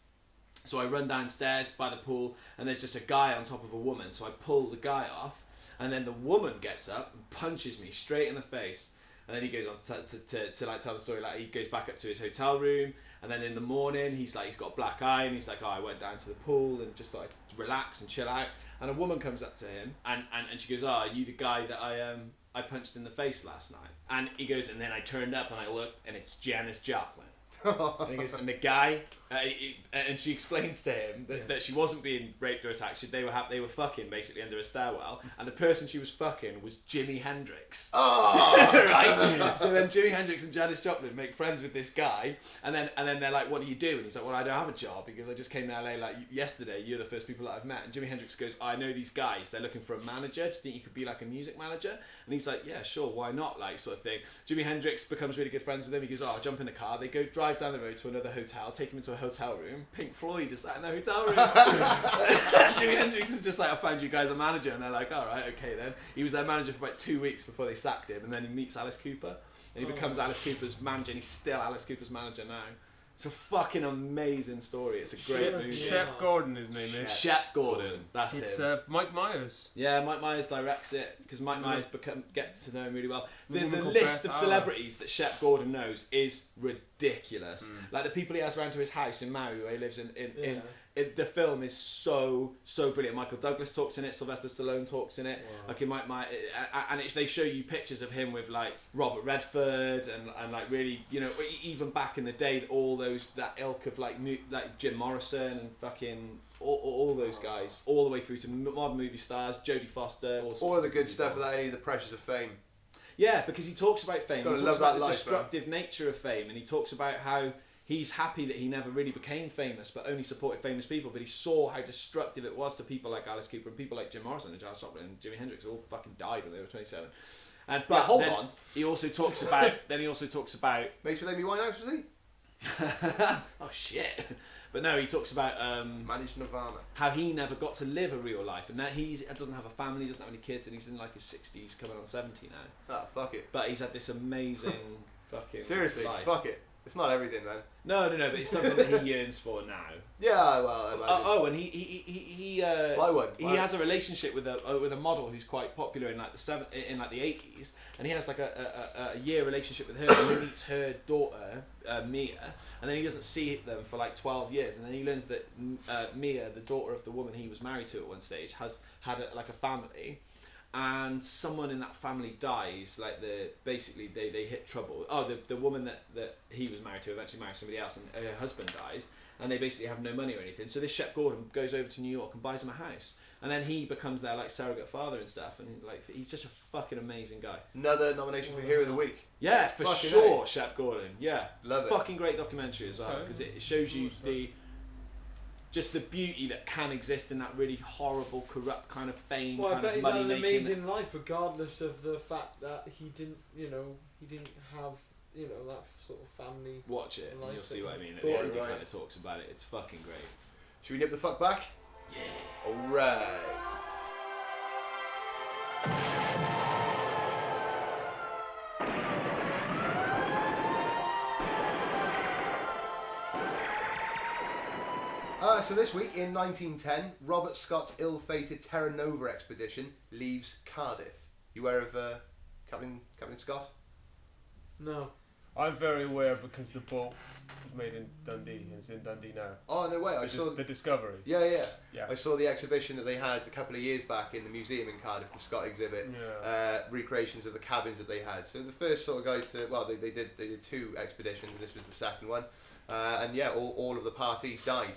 So I run downstairs by the pool, and there's just a guy on top of a woman, so I pull the guy off, and then the woman gets up and punches me straight in the face. And then he goes on to like tell the story, like he goes back up to his hotel room, and then in the morning he's got a black eye, and he's like, oh, I went down to the pool and just thought I'd relax and chill out. And a woman comes up to him, and she goes, oh, are you the guy that I punched in the face last night? And he goes, and then I turned up and I looked, and it's Janis Joplin. And he goes, and the guy, and she explains to him that she wasn't being raped or attacked. They were fucking basically under a stairwell, and the person she was fucking was Jimi Hendrix. Oh, right. So then Jimi Hendrix and Janis Joplin make friends with this guy, and then they're like, "What do you do?" And he's like, "Well, I don't have a job because I just came to LA like yesterday. You're the first people that I've met." And Jimi Hendrix goes, "I know these guys. They're looking for a manager. Do you think you could be like a music manager?" And he's like, "Yeah, sure. Why not?" Like sort of thing. Jimi Hendrix becomes really good friends with him. He goes, "Oh, I'll jump in a car." They go drive down the road to another hotel, take him into a hotel room. Pink Floyd is sat in the hotel room. Jimi Hendrix is just like, I found you guys a manager, and they're like, all right, okay then. He was their manager for about 2 weeks before they sacked him, and then he meets Alice Cooper, and he becomes Alice Cooper's manager, and he's still Alice Cooper's manager now. It's a fucking amazing story. It's a great movie. Shep Gordon, his name is. Shep Gordon, that's It's him. Mike Myers. Yeah, Mike Myers directs it because Mike Myers gets to know him really well. The woman called list Beth of celebrities that Shep Gordon knows is ridiculous. Like the people he has around to his house in Maui, where he lives in the film is so brilliant. Michael Douglas talks in it. Sylvester Stallone talks in it. Wow. Like they show you pictures of him with like Robert Redford and like really, you know, even back in the day, all that ilk of like Jim Morrison and fucking all those guys, all the way through to modern movie stars, Jodie Foster. all of the good stuff without any of the pressures of fame. Yeah, because he talks about fame. Gotta He love talks about that the life, destructive nature of fame, and he talks about how he's happy that he never really became famous, but only supported famous people. But he saw how destructive it was to people like Alice Cooper and people like Jim Morrison and Janis Joplin and Jimi Hendrix, who all fucking died when they were 27. And but hold on. He also talks about. Then he also talks about. Mates with Amy Winehouse, was he? Oh shit! But no, he talks about Managed Nirvana. how he never got to live a real life, and that he doesn't have a family, doesn't have any kids, and he's in like his 60s, coming on 70 now. Ah, fuck it. But he's had this amazing fucking Seriously, life. fuck it. It's not everything, man. No, but it's something that he yearns for now. Yeah, well, I imagine. And he has a relationship with a model who's quite popular in like the the 80s, and he has like a year relationship with her, and he meets her daughter Mia, and then he doesn't see them for like 12 years, and then he learns that Mia, the daughter of the woman he was married to at one stage, has had a family. And someone in that family dies. Like they hit trouble. The woman that he was married to eventually marries somebody else, and her husband dies, and they basically have no money or anything. So this Shep Gordon goes over to New York and buys him a house, and then he becomes their like surrogate father and stuff. And like he's just a fucking amazing guy. Another nomination for Hero of the Week. Yeah, for Fucking sure, A. Shep Gordon. Yeah, Love it. Fucking great documentary as well, because it shows you just the beauty that can exist in that really horrible, corrupt kind of fame. Well, I bet he's had an money-making. amazing life, regardless of the fact that he didn't have, that sort of family. Watch it, and life you'll see what I mean. At thought the end, it he right. kind of talks about it. It's fucking great. Should we nip the fuck back? Yeah. Alright. So this week in 1910, Robert Scott's ill-fated Terra Nova expedition leaves Cardiff. You aware of Captain Scott? No. I'm very aware because the boat was made in Dundee and it's in Dundee now. Oh, no way. I saw the Discovery. Yeah. Yeah. I saw the exhibition that they had a couple of years back in the museum in Cardiff, the Scott exhibit. Yeah. Recreations of the cabins that they had. So the first sort of guys to, well, they did two expeditions, and this was the second one. And yeah, all of the party died.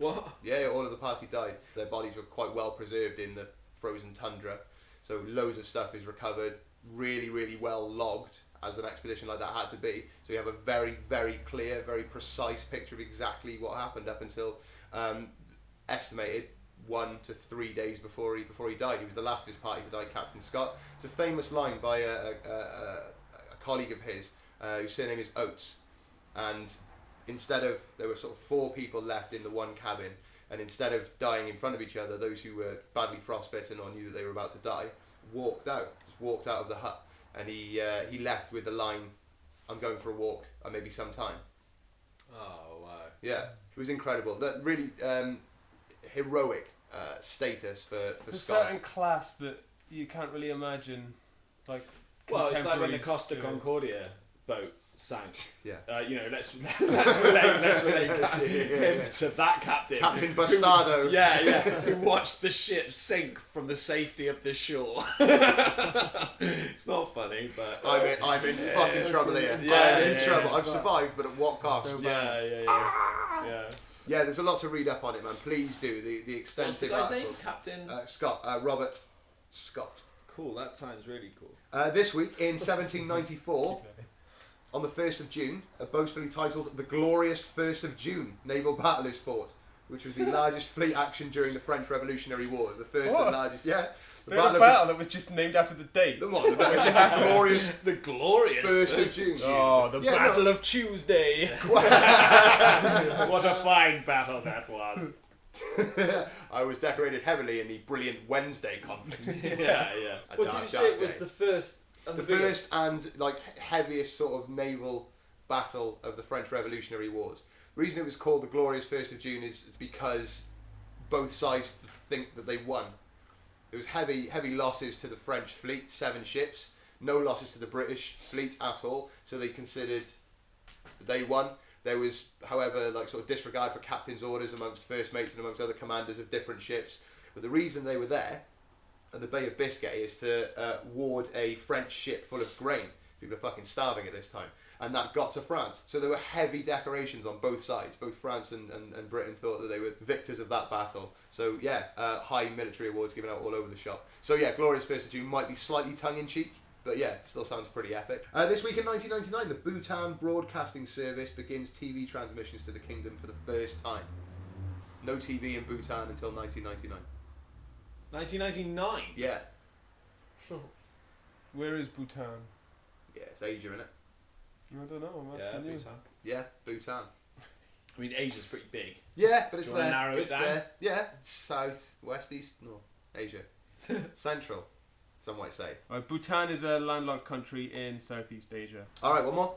What? Yeah, all of the party died. Their bodies were quite well preserved in the frozen tundra. So loads of stuff is recovered, really, really well logged, as an expedition like that had to be. So you have a very, very clear, very precise picture of exactly what happened up until estimated 1 to 3 days before he died. He was the last of his party to die, Captain Scott. It's a famous line by a colleague of his whose surname is Oates, and there were sort of 4 people left in the one cabin, and instead of dying in front of each other, those who were badly frostbitten or knew that they were about to die walked out of the hut, and he left with the line, "I'm going for a walk, maybe some time." Oh wow! Yeah, it was incredible. That really heroic status for It's a Scott. certain class that you can't really imagine, like. Well, it's like when the contemporaries Costa doing. Concordia boat sank. Yeah. Let's relate him to that captain. Captain Bastardo. Who watched the ship sink from the safety of the shore. It's not funny, but I'm in fucking trouble here. Yeah, I'm in yeah, trouble. yeah. I've survived, but at what cost? So yeah. Yeah, there's a lot to read up on it, man. Please do the What's the extensive guy's name? articles. Captain. Scott. Robert Scott. Cool. That sounds really cool. This week in 1794. On the 1st of June, a boastfully titled "The Glorious 1st of June" naval battle is fought, which was the largest fleet action during the French Revolutionary Wars. The first and largest, The battle that was just named after the date. The glorious, The glorious 1st of June. Oh, the Battle of Tuesday. What a fine battle that was. I was decorated heavily in the brilliant Wednesday conflict. Yeah. What did you say it was the first? The first and heaviest sort of naval battle of the French Revolutionary Wars. The reason it was called the Glorious 1st of June is because both sides think that they won. There was heavy losses to the French fleet, 7 ships, no losses to the British fleet at all, so they considered they won. There was, however, sort of disregard for captain's orders amongst first mates and amongst other commanders of different ships. But the reason they were there at the Bay of Biscay is to ward a French ship full of grain. People are fucking starving at this time. And that got to France. So there were heavy decorations on both sides. Both France and Britain thought that they were victors of that battle. So yeah, high military awards given out all over the shop. So yeah, Glorious 1st of June might be slightly tongue-in-cheek, But yeah, still sounds pretty epic. This week in 1999, the Bhutan Broadcasting Service begins TV transmissions to the kingdom for the first time. No TV in Bhutan until 1999. 1999? Yeah. Where is Bhutan? Yeah, it's Asia, innit? I don't know. I'm Yeah, asking you. Bhutan. Yeah, Bhutan. I mean, Asia's pretty big. Yeah, but it's Do you wanna there. narrow it It's down? there. Yeah, south, west, east, north. Asia. Central, some might say. Right, Bhutan is a landlocked country in Southeast Asia. Alright, one more.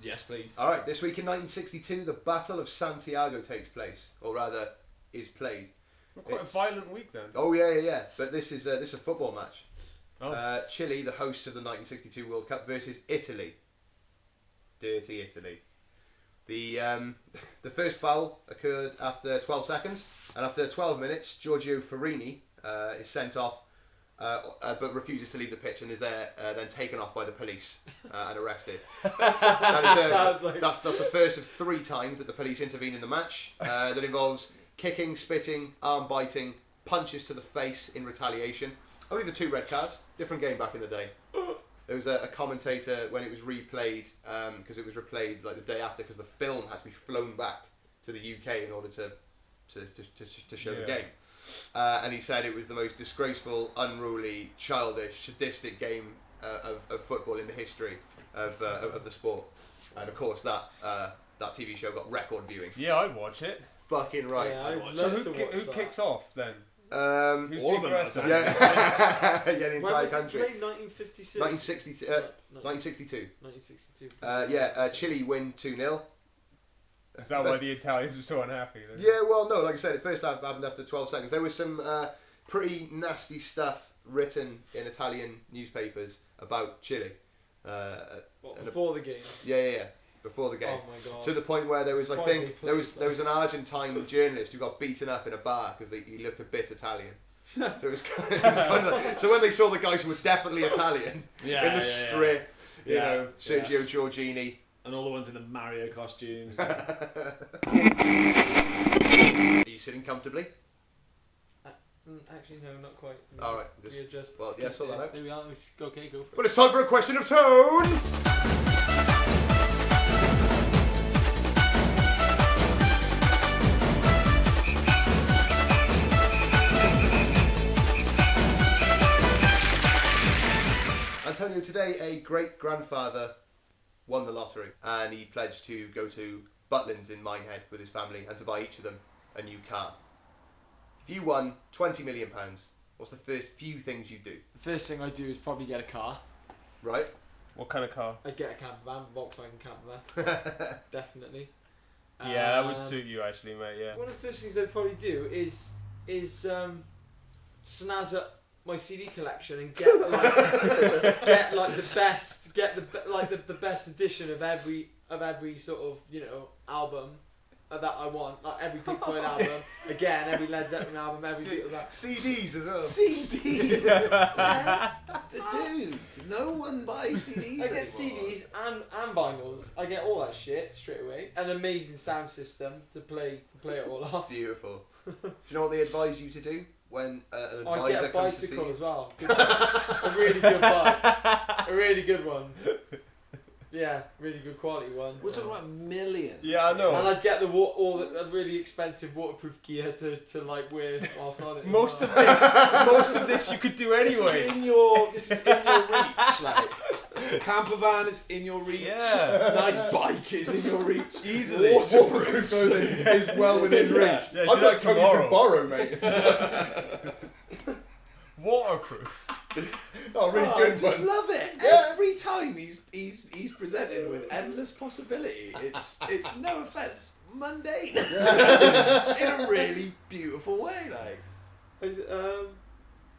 Yes, please. Alright, this week in 1962, the Battle of Santiago takes place. Or rather, is played. Quite a violent week then. Oh, yeah. But this is a football match. Oh. Chile, the hosts of the 1962 World Cup, versus Italy. Dirty Italy. The first foul occurred after 12 seconds, and after 12 minutes, Giorgio Farini is sent off, but refuses to leave the pitch and is then taken off by the police and arrested. That's the first of 3 times that the police intervene in the match. That involves kicking, spitting, arm biting, punches to the face in retaliation. Only the 2 red cards. Different game back in the day. There was a commentator when it was replayed, because it was replayed like the day after, because the film had to be flown back to the UK in order to show the game. And he said it was the most disgraceful, unruly, childish, sadistic game of football in the history of the sport. And of course that TV show got record viewing. Yeah, I'd watch it. Fucking right. Yeah, So who kicks off then? Who's all of them. yeah, the entire When country. was it played? 1956? 1962. 1962. Chile win 2-0. Is that why the Italians were so unhappy? Then? Yeah, well, no, like I said, the first half happened after 12 seconds. There was some pretty nasty stuff written in Italian newspapers about Chile. Before the game? Yeah. Before the game. Oh my god. To the point where there was, I think, there was an Argentine journalist who got beaten up in a bar because he looked a bit Italian. So it was kind of like, so when they saw the guys who were definitely Italian in the strip, you know, Sergio Giorgini. And all the ones in the Mario costumes. Are you sitting comfortably? Actually, no, not quite. Alright, well, yeah, sort that out. There we are. Okay, go for it. Well, it's time for a question of tone! Antonio, today a great-grandfather won the lottery and he pledged to go to Butlins in Minehead with his family and to buy each of them a new car. If you won £20 million, what's the first few things you do? The first thing I do is probably get a car. Right? What kind of car? I'd get a camper van, Volkswagen camper van. Definitely. Yeah, that would suit you actually, mate, yeah. One of the first things I'd probably do is snazz up my CD collection and get the best edition of every sort of, you know, album that I want, like every Pink Floyd album, again every Led Zeppelin album, every bit of that. CDs as well. CDs. Dude, no one buys CDs. I get CDs and vinyls. I get all that shit straight away. An amazing sound system to play it all off. Beautiful. Do you know what they advise you to do when an I advisor get a comes to see bicycle you? as well. A really good bike. A really good one. Yeah, really good quality one. We're talking about millions. Yeah, I know. And I'd get the really expensive waterproof gear to like wear whilst on it. Most of this you could do anyway. This is in your reach, like camper van is in your reach. Yeah. Nice bike is in your reach. Easily. Waterproof clothing is well within reach. Yeah, I've do got that a coat you can tomorrow. borrow, mate. Waterproof. Oh, really I good just one. love it. Yeah. Every time he's presented with endless possibility. It's no offense, mundane in a really beautiful way. Like,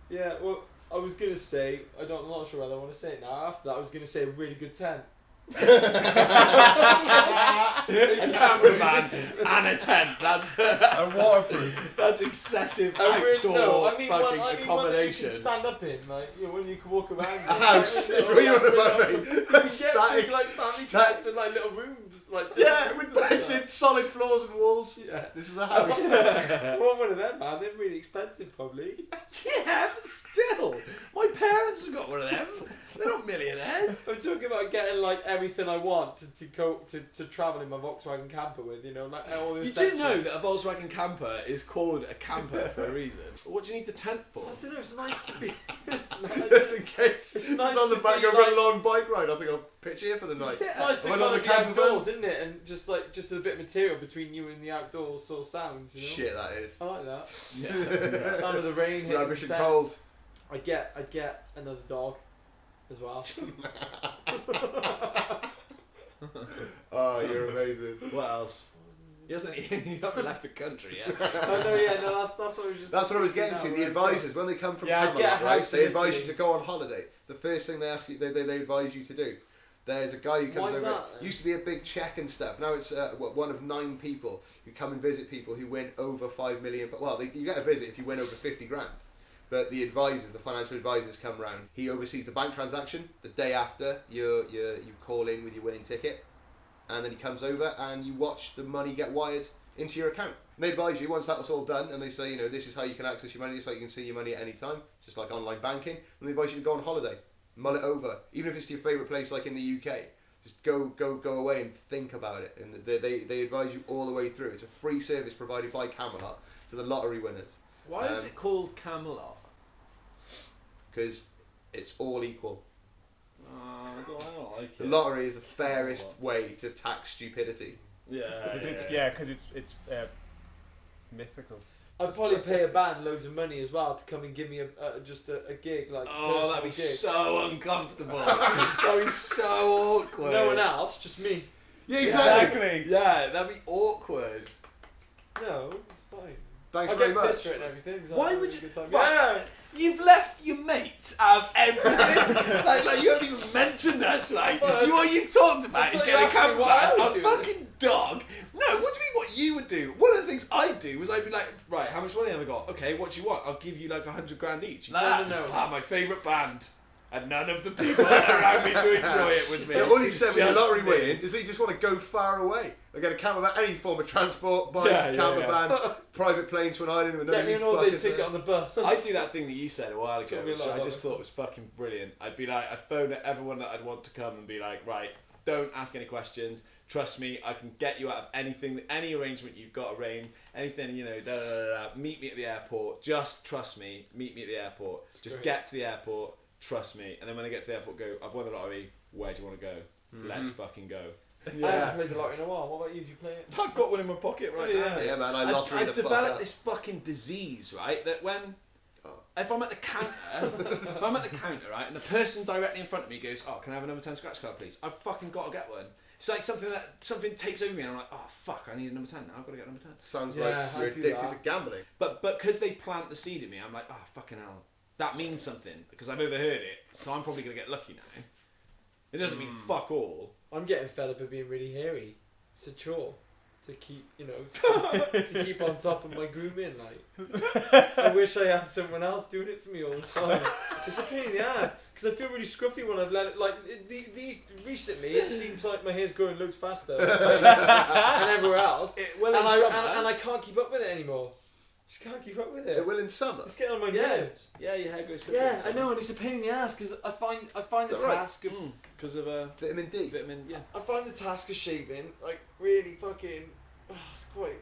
yeah. Well, I was gonna say I'm not sure whether I want to say it now. After that, I was gonna say a really good tent. a camper van and a tent. And waterproof. That's excessive I really outdoor no. fucking One that you accommodation. can stand up in, like when you can walk around. A house. That's what you're on about, mate. You get Static. big, like family Static. tents with like little rooms, like Yeah, with beds in solid floors and walls. Yeah. This is a house. I want one of them, man. They're really expensive, probably. Yeah, but still, my parents have got one of them. They're not want millionaires. I'm talking about getting like everything I want to go to travel in my Volkswagen camper with, you know, like all this. You do know that a Volkswagen camper is called a camper for a reason. What do you need the tent for? I don't know. It's nice to be. It's nice, Just in case. It's nice on the to back be of like, a long bike ride. I think I'll pitch here for the night. It's nice to Am I kind on of the be camper outdoors, van? isn't it? And just a bit of material between you and the outdoors sort of sounds. You know? Shit, that is. I like that. Yeah. Sound of the rain hitting Rubbish the and tent. cold. I get another dog, as well. Oh, you're amazing. What else? He haven't left the country yet. Oh no, yeah, no, that's what I was just. That's what I was getting to. The advisors, when they come from Yeah, get a Camelot, right, house they in advise Italy. you to go on holiday. The first thing they ask you, they advise you to do. There's a guy who comes Why is over. that, then? Used to be a big check and stuff. Now it's one of 9 people who come and visit people who win over 5 million. But well, you get a visit if you win over 50 grand. But the advisors, the financial advisors, come round. He oversees the bank transaction. The day after, you call in with your winning ticket, and then he comes over and you watch the money get wired into your account. And they advise you once that's all done, and they say, you know, this is how you can access your money. This is how you can see your money at any time, just like online banking. And they advise you to go on holiday, mull it over, even if it's to your favourite place, like in the UK. Just go away and think about it. And they advise you all the way through. It's a free service provided by Camelot to the lottery winners. Why is it called Camelot? Because it's all equal. I don't like it. The lottery is the fairest way to tax stupidity. Because it's mythical. I'd probably pay a band loads of money as well to come and give me just a gig, like. Oh, that'd be personal gig. so uncomfortable. That'd be so awkward. No one else, just me. Yeah, exactly. Yeah, that'd be awkward. No, it's fine. Thanks I very get much. pissed for it and everything. Why would you? Good time. Right. Yeah. You've left your mates out of everything. like you haven't even mentioned us. Like what you've talked about is thought getting you a asked me camper what I van, was a doing. fucking dog. No, what do you mean what you would do? One of the things I'd do was I'd be like, right, how much money have I got? Okay, what do you want? I'll give you like 100 grand each. No. My favourite band. And none of the people around me to enjoy it with me. Yeah, all you said with your Just lottery me. winnings is that you just want to go far away. Like get a camper van, any form of transport, bike, camper van, private plane to an island with Get me an all-day ticket on the bus. I'd do that thing that you said a while ago, Took me a which lot I of just time. thought was fucking brilliant. I'd be like, I'd phone everyone that I'd want to come and be like, right, don't ask any questions. Trust me, I can get you out of anything, any arrangement you've got arranged, anything, you know, meet me at the airport. Just trust me, meet me at the airport. Just get to the airport, trust me. And then when they get to the airport, go, I've won the lottery, where do you want to go? Let's fucking go. I haven't played the lottery in a while. What about you? Do you play it? I've got one in my pocket right now. Yeah, man, I lottery I've the fuck developed up. this fucking disease, right? That when if I'm at the counter, right, and the person directly in front of me goes, "Oh, can I have a number 10 scratch card, please?" I've fucking got to get one. It's like something takes over me, and I'm like, "Oh fuck, I need a number 10 now. I've got to get a number 10." Sounds Yeah, like I you're do addicted that. to gambling. But because they plant the seed in me, I'm like, "Oh fucking hell, that means something," because I've overheard it, so I'm probably gonna get lucky now. It doesn't mean fuck all. I'm getting fed up of being really hairy. It's a chore to keep, you know, to keep on top of my grooming. Like, I wish I had someone else doing it for me all the time. It's a pain in the ass because I feel really scruffy when I've let it. Like these recently, it seems like my hair's growing loads faster and everywhere else, and I can't keep up with it anymore. Just can't keep up with it. It will in summer. It's getting on my Yeah, nerves. yeah, your hair goes. Yeah, I know, and it's a pain in the ass because I find the Is that right? task of because of Vitamin D. vitamin. Yeah. I find the task of shaving like really fucking. It's quite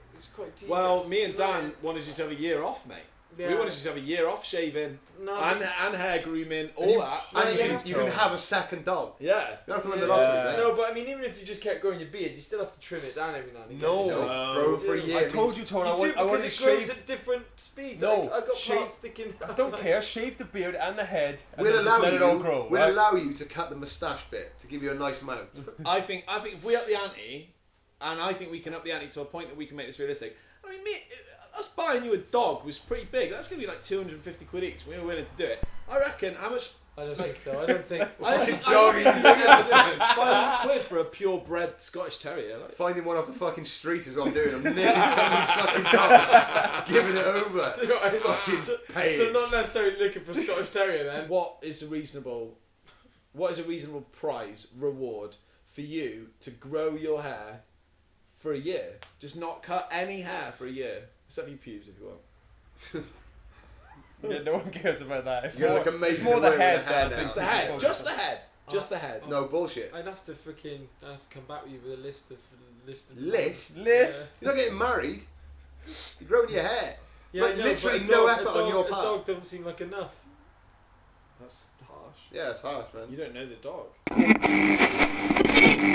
tedious. Well, me and It's Dan annoying. wanted you to have a year off, mate. Yeah. We wanted you to have a year off shaving No, and hair grooming, all you, that. And Yeah, you can have a second dog. Yeah. You don't have to win the Yeah. lottery, mate. no, but I mean, even if you just kept growing your beard, you still have to trim it down every now and again. No. Grow for a You year. I told you, means- Tony, You do, I want because to it grows shave. at different speeds. No, I've got shave- parts sticking. I don't care. Shave the beard and the head, and We'll then allow just let you. it all grow. We'll right? allow you to cut the moustache bit to give you a nice mouth. I think if we up the ante, and I think we can up the ante to a point that we can make this realistic. I mean, us buying you a dog was pretty big. That's going to be like 250 quid each. We were willing to do it. I reckon, how much? I don't think so. I don't think. I think dog. 500 quid for a purebred Scottish Terrier. Like. Finding one off the fucking street is what I'm doing. I'm nicking someone's fucking dog, giving it over. Fucking pain. So not necessarily looking for Scottish Terrier then. What is a reasonable prize reward for you to grow your hair for a year? Just not cut any hair for a year, except for your pubes if you want. Yeah, no one cares about that. It's You're more, like amazing it's more at the wearing head the hair then. now. It's the head, just the head. Just the head. No bullshit. I'd have to come back with you with a list of List? Yeah. You're not getting married. You're growing your hair. Yeah, Like, I know, literally but no effort on your A part. dog doesn't seem like enough. That's harsh. Yeah, it's harsh, man. You don't know the dog.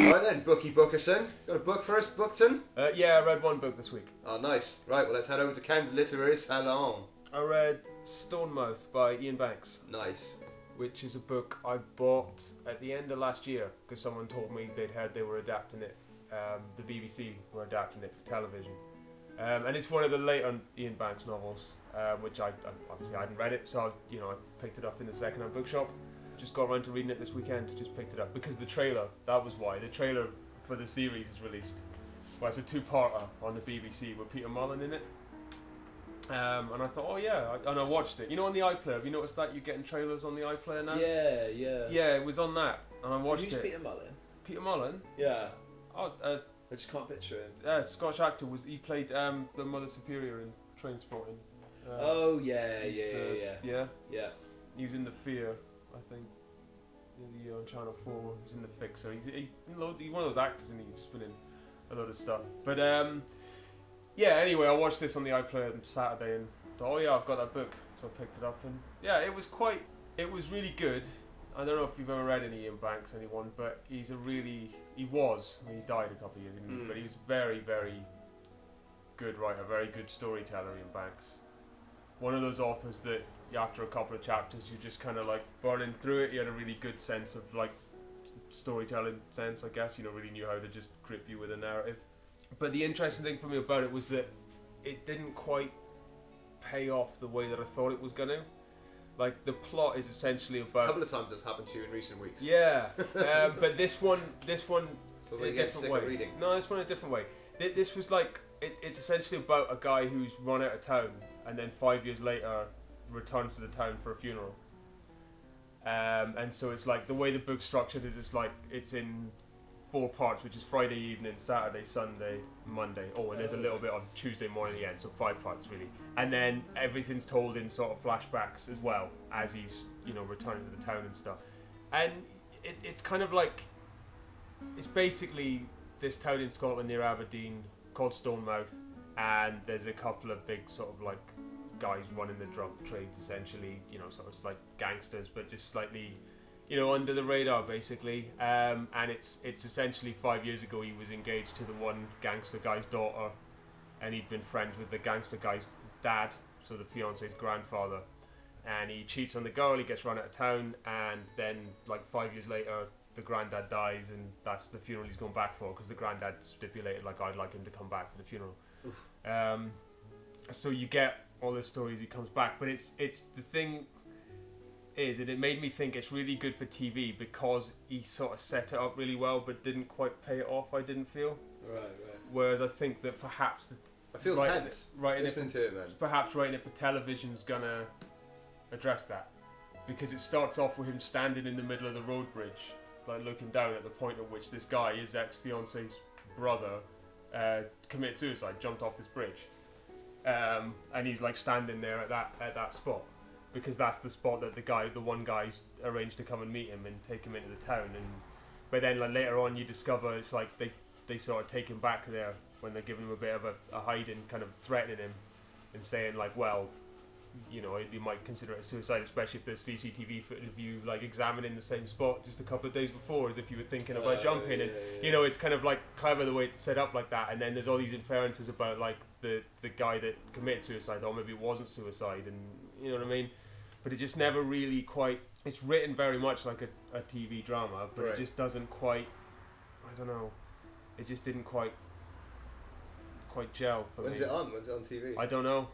Alright then, Bookie Bookerson. Got a book for us, Bookton? Yeah, I read one book this week. Oh, nice. Right, well, let's head over to Ken's Literary Salon. I read Stonemouth by Ian Banks, Nice. which is a book I bought at the end of last year because someone told me they'd heard they were adapting it. The BBC were adapting it for television. And it's one of the later Ian Banks novels, which I obviously I hadn't read it, so I picked it up in the second-hand bookshop. Just got around to reading it this weekend. Just picked it up because the trailer. That was why the trailer for the series is released. Well, it's a two-parter on the BBC with Peter Mullen in it. And I thought, oh yeah, and I watched it. You know, on the iPlayer. Have you noticed that you're getting trailers on the iPlayer now? Yeah. Yeah, it was on that, and I watched Who's it. Peter Mullen? Peter Mullen. Yeah. Oh, I just can't picture him. Scottish actor he played the Mother Superior in Trainspotting. Oh yeah. Yeah. Yeah. He was in The Fear, I think. The on Channel 4. He was in The Fixer. He's one of those actors, and he's just been in a load of stuff. But yeah. Anyway, I watched this on the iPlayer on Saturday, and thought, oh yeah, I've got that book, so I picked it up, and yeah, it was really good. I don't know if you've ever read any Ian Banks, anyone, but he died a couple of years ago, but he was a very, very good writer, very good storyteller, Ian Banks. One of those authors that after a couple of chapters you're just kind of like burning through it. He had a really good sense of like storytelling sense, I guess, really knew how to just grip you with a narrative. But the interesting thing for me about it was that it didn't quite pay off the way that I thought it was going to. Like, the plot is essentially about... A couple of times that's happened to you in recent weeks. Yeah, but this one So in a different way. Reading. No, this one in a different way. This was like, it's essentially about a guy who's run out of town and then 5 years later returns to the town for a funeral. And so it's like, the way the book's structured is it's in 4 parts, which is Friday evening, Saturday, Sunday, Monday. Oh, and there's a little bit on Tuesday morning at the end, so 5 parts really. And then everything's told in sort of flashbacks as well, as he's, returning to the town and stuff. And it's kind of like, it's basically this town in Scotland near Aberdeen called Stonemouth, and there's a couple of big sort of like guys running the drug trades essentially, sort of like gangsters, but just slightly under the radar basically, and it's essentially 5 years ago he was engaged to the one gangster guy's daughter, and he'd been friends with the gangster guy's dad, so the fiance's grandfather, and he cheats on the girl, he gets run out of town, and then like 5 years later the granddad dies, and that's the funeral he's going back for, because the granddad stipulated like I'd like him to come back for the funeral. So you get all the stories he comes back, but it's the thing is that it made me think it's really good for TV because he sort of set it up really well but didn't quite pay it off, I didn't feel. Right. Whereas I think that perhaps I feel tense listening to it, man. Perhaps writing it for television's gonna address that, because it starts off with him standing in the middle of the road bridge, like looking down at the point at which this guy, his ex-fiance's brother, committed suicide, jumped off this bridge, and he's like standing there at that spot, because that's the spot that the one guy's arranged to come and meet him and take him into the town. And but then like, later on you discover it's like they sort of take him back there when they're giving him a bit of a hiding, kind of threatening him and saying like, well, you might consider it a suicide, especially if there's CCTV footage of you like examining the same spot just a couple of days before, as if you were thinking about jumping. And it's kind of like clever the way it's set up like that. And then there's all these inferences about like the guy that committed suicide, or maybe it wasn't suicide, and you know what I mean. But it just never really quite. It's written very much like a TV drama, but it just doesn't quite. I don't know. It just didn't quite gel for me. When's it on? When's it on TV? I don't know.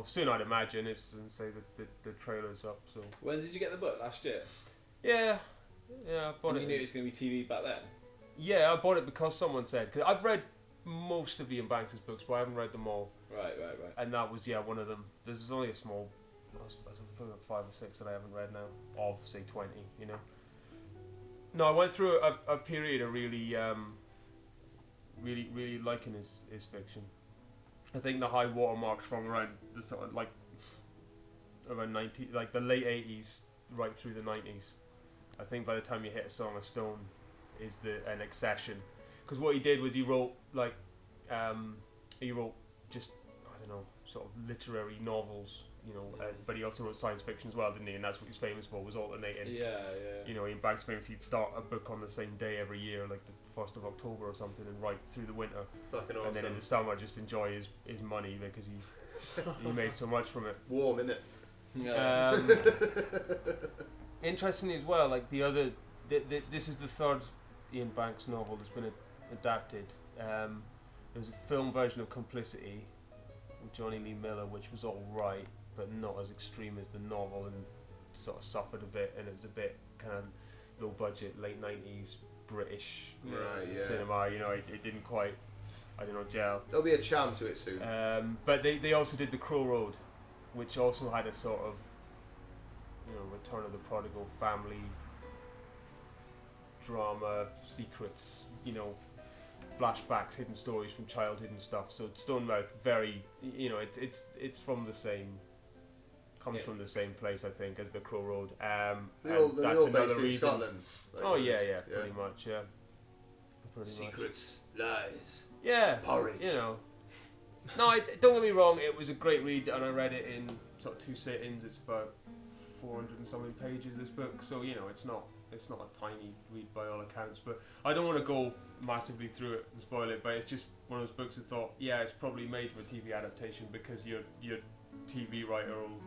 Soon, I'd imagine. It's and say that the trailer's up. So. When did you get the book? Last year? Yeah. I bought it. You knew it was going to be TV back then? Yeah, I bought it because someone said. Cause I've read most of Ian Banks' books, but I haven't read them all. Right. And that was one of them. There's only a small, I suppose, 5 or 6 that I haven't read now, of say 20. No, I went through a period of really liking his fiction. I think the high watermarks from around the sort of like around 90, like the late 80s right through the 90s, I think by the time you hit A Song of Stone is an accession. Because what he did was he wrote just, I don't know, sort of literary novels, you know, but he also wrote science fiction as well, didn't he? And that's what he's famous for, was alternating. Yeah. You know, Ian Banks famous, he'd start a book on the same day every year, like the 1st of October or something, and write through the winter. Fucking awesome. And then in the summer just enjoy his money because he made so much from it. Warm, innit? Yeah. Interestingly as well, like this is the 3rd Ian Banks novel that's been adapted. There was a film version of Complicity with Johnny Lee Miller, which was all right, but not as extreme as the novel, and sort of suffered a bit, and it was a bit kind of low budget, late 90s British cinema. You know, it didn't quite, I don't know, gel. There'll be a charm to it soon. But they also did The Crow Road, which also had a sort of, you know, Return of the Prodigal family drama, secrets, you know, flashbacks, hidden stories from childhood and stuff. So Stonemouth, very, you know, it's from the same, comes from the same place, I think, as The Crow Road. They're all based in Scotland. Like, pretty much, yeah. Pretty Secrets, lies, porridge. You know. No, don't get me wrong, it was a great read, and I read it in sort of 2 sittings. It's about 400 and something pages, this book, so, you know, it's not a tiny read by all accounts, but I don't want to go massively through it and spoil it, but it's just one of those books I thought, it's probably made for a TV adaptation, because your TV writer will,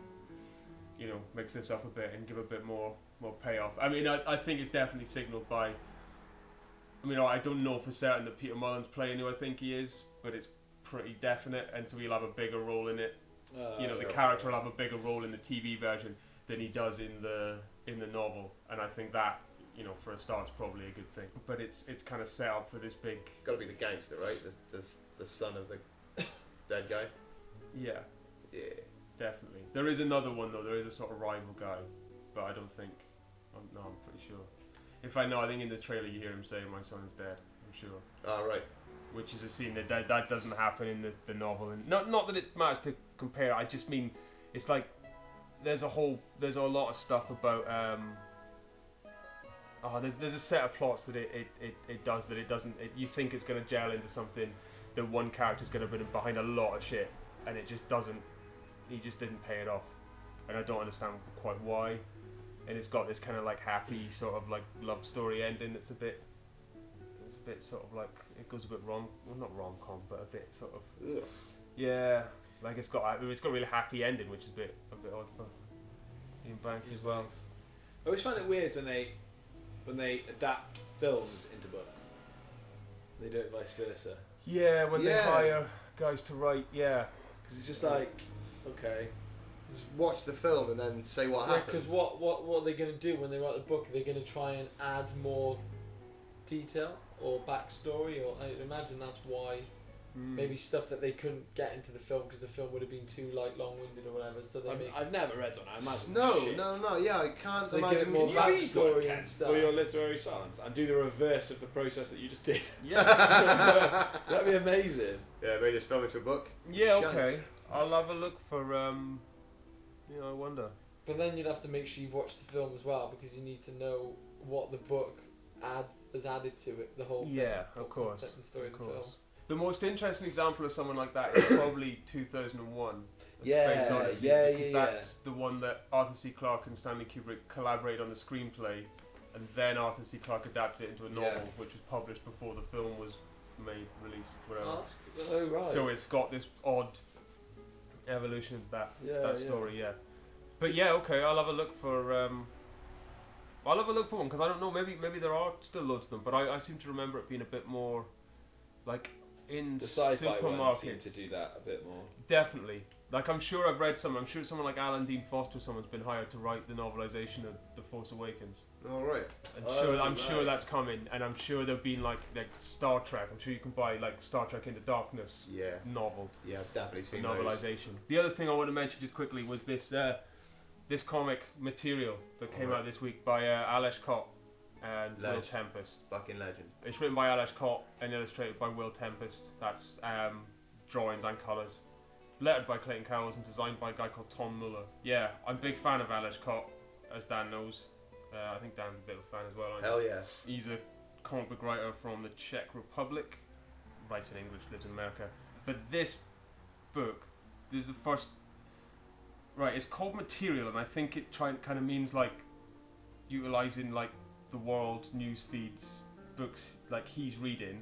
you know, mix this up a bit and give a bit more payoff. I mean, I think it's definitely signalled by, I mean, I don't know for certain that Peter Mullen's playing who I think he is, but it's pretty definite, and so he'll have a bigger role in it. You know, the character will have a bigger role in the TV version than he does in the novel, and I think that, you know, for a start, is probably a good thing. But it's kind of set up for this big. Got to be the gangster, right? The son of the dead guy. Yeah. Yeah. Definitely. There is another one though. There is a sort of rival guy, but I don't think. I'm pretty sure. If I know, I think in the trailer you hear him say, "My son is dead." I'm sure. Oh, right. Which is a scene that doesn't happen in the novel, and not that it matters to compare. I just mean it's like there's a lot of stuff about there's a set of plots that it does that it doesn't. You think it's going to gel into something, that one character's going to be behind a lot of shit, and it just doesn't. He just didn't pay it off, and I don't understand quite why. And it's got this kind of like happy sort of like love story ending that's a bit sort of like, it goes a bit wrong, well, not rom-com, but a bit sort of like it's got a really happy ending, which is a bit odd for Ian Banks as well. I always find it weird when they adapt films into books. They do it vice versa. Yeah, when they hire guys to write, because it's just like, okay, just watch the film and then say what happens. Because what are they going to do when they write the book? Are they going to try and add more detail or backstory? Or I imagine that's why maybe stuff that they couldn't get into the film because the film would have been too like long-winded or whatever. So I've never read one. I imagine. No. Yeah, I can't so imagine more backstory and stuff for your literary science and do the reverse of the process that you just did. Yeah, that'd be amazing. Yeah, maybe just film into a book. Yeah, okay. I'll have a look for. I wonder. But then you'd have to make sure you've watched the film as well, because you need to know what the book has added to it. The whole of course. And story of the film. The most interesting example of someone like that is probably 2001. Space Odyssey, because that's the one that Arthur C. Clarke and Stanley Kubrick collaborated on the screenplay, and then Arthur C. Clarke adapted it into a novel, which was published before the film was released, whatever. Oh, right. So it's got this odd evolution of that story, But okay, I'll have a look for one, because I don't know, maybe there are still loads of them, but I seem to remember it being a bit more like in the sci-fi supermarkets. ones seem to do that a bit more. Definitely. Like I'm sure I've read some. I'm sure someone like Alan Dean Foster, someone's been hired to write the novelization of The Force Awakens. All right. I'm sure that's coming, and I'm sure there've been like Star Trek. I'm sure you can buy like Star Trek Into Darkness novel. Yeah, I've definitely seen novelization. The other thing I want to mention just quickly was this comic material that came out this week by Alesh Cott and Will Tempest. Fucking legend. It's written by Alesh Cott and illustrated by Will Tempest. That's drawings and colours. Lettered by Clayton Cowles and designed by a guy called Tom Muller. Yeah, I'm a big fan of Alesh Cott, as Dan knows. I think Dan's a bit of a fan as well. Hell yeah. He's a comic book writer from the Czech Republic, writes in English, lives in America. But this book, this is the first. Right, it's called Material, and I think it kind of means like utilizing like the world news feeds, books like he's reading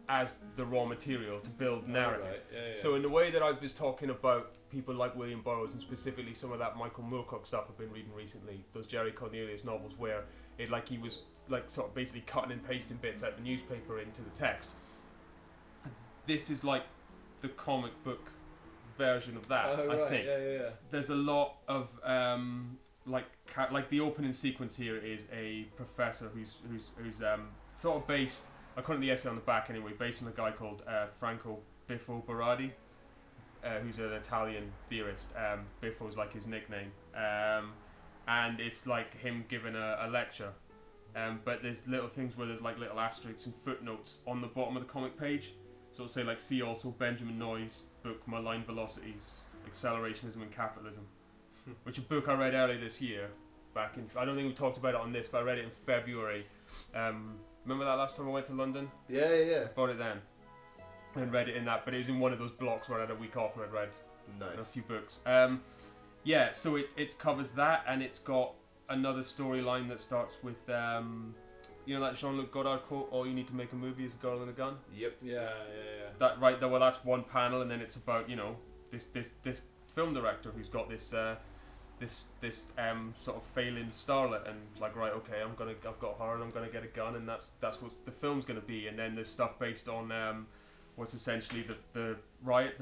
as the raw material to build narrative. Right. Yeah. So in the way that I was talking about people like William Burroughs and specifically some of that Michael Moorcock stuff I've been reading recently, those Jerry Cornelius novels where it like he was like sort of basically cutting and pasting bits out the newspaper into the text. This is like the comic book version of that. I think there's a lot of like the opening sequence here is a professor who's sort of based, according to the essay on the back anyway, based on a guy called Franco Biffo Berardi, who's an Italian theorist. Biffo's like his nickname, and it's like him giving a lecture. But there's little things where there's like little asterisks and footnotes on the bottom of the comic page. So it'll say like, see also Benjamin Noyes' book Malign Velocities, Accelerationism and Capitalism, which is a book I read earlier this year. Back in, I don't think we talked about it on this, but I read it in February. Remember that last time I went to London? Yeah. I bought it then and read it in that, but it was in one of those blocks where I had a week off and I'd read a few books. So it covers that, and it's got another storyline that starts with you know that Jean-Luc Godard quote, all you need to make a movie is a girl and a gun? Yep. Yeah. Well, that's one panel, and then it's about, you know, this film director who's got this sort of failing starlet, and like, right, okay, I've got her and I'm gonna get a gun, and that's what the film's gonna be. And then there's stuff based on what's essentially the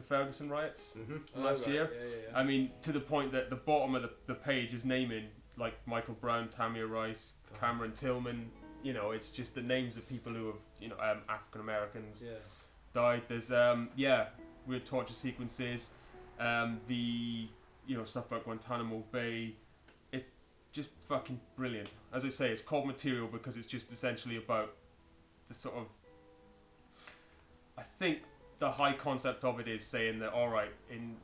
Ferguson riots last year. Yeah. I mean, to the point that the bottom of the page is naming like Michael Brown, Tamir Rice, Cameron Tillman. You know, it's just the names of people who have, you know, African Americans died. There's weird torture sequences. Stuff about Guantanamo Bay. It's just fucking brilliant. As I say, it's called Material because it's just essentially about the sort of. I think the high concept of it is saying that, all right, in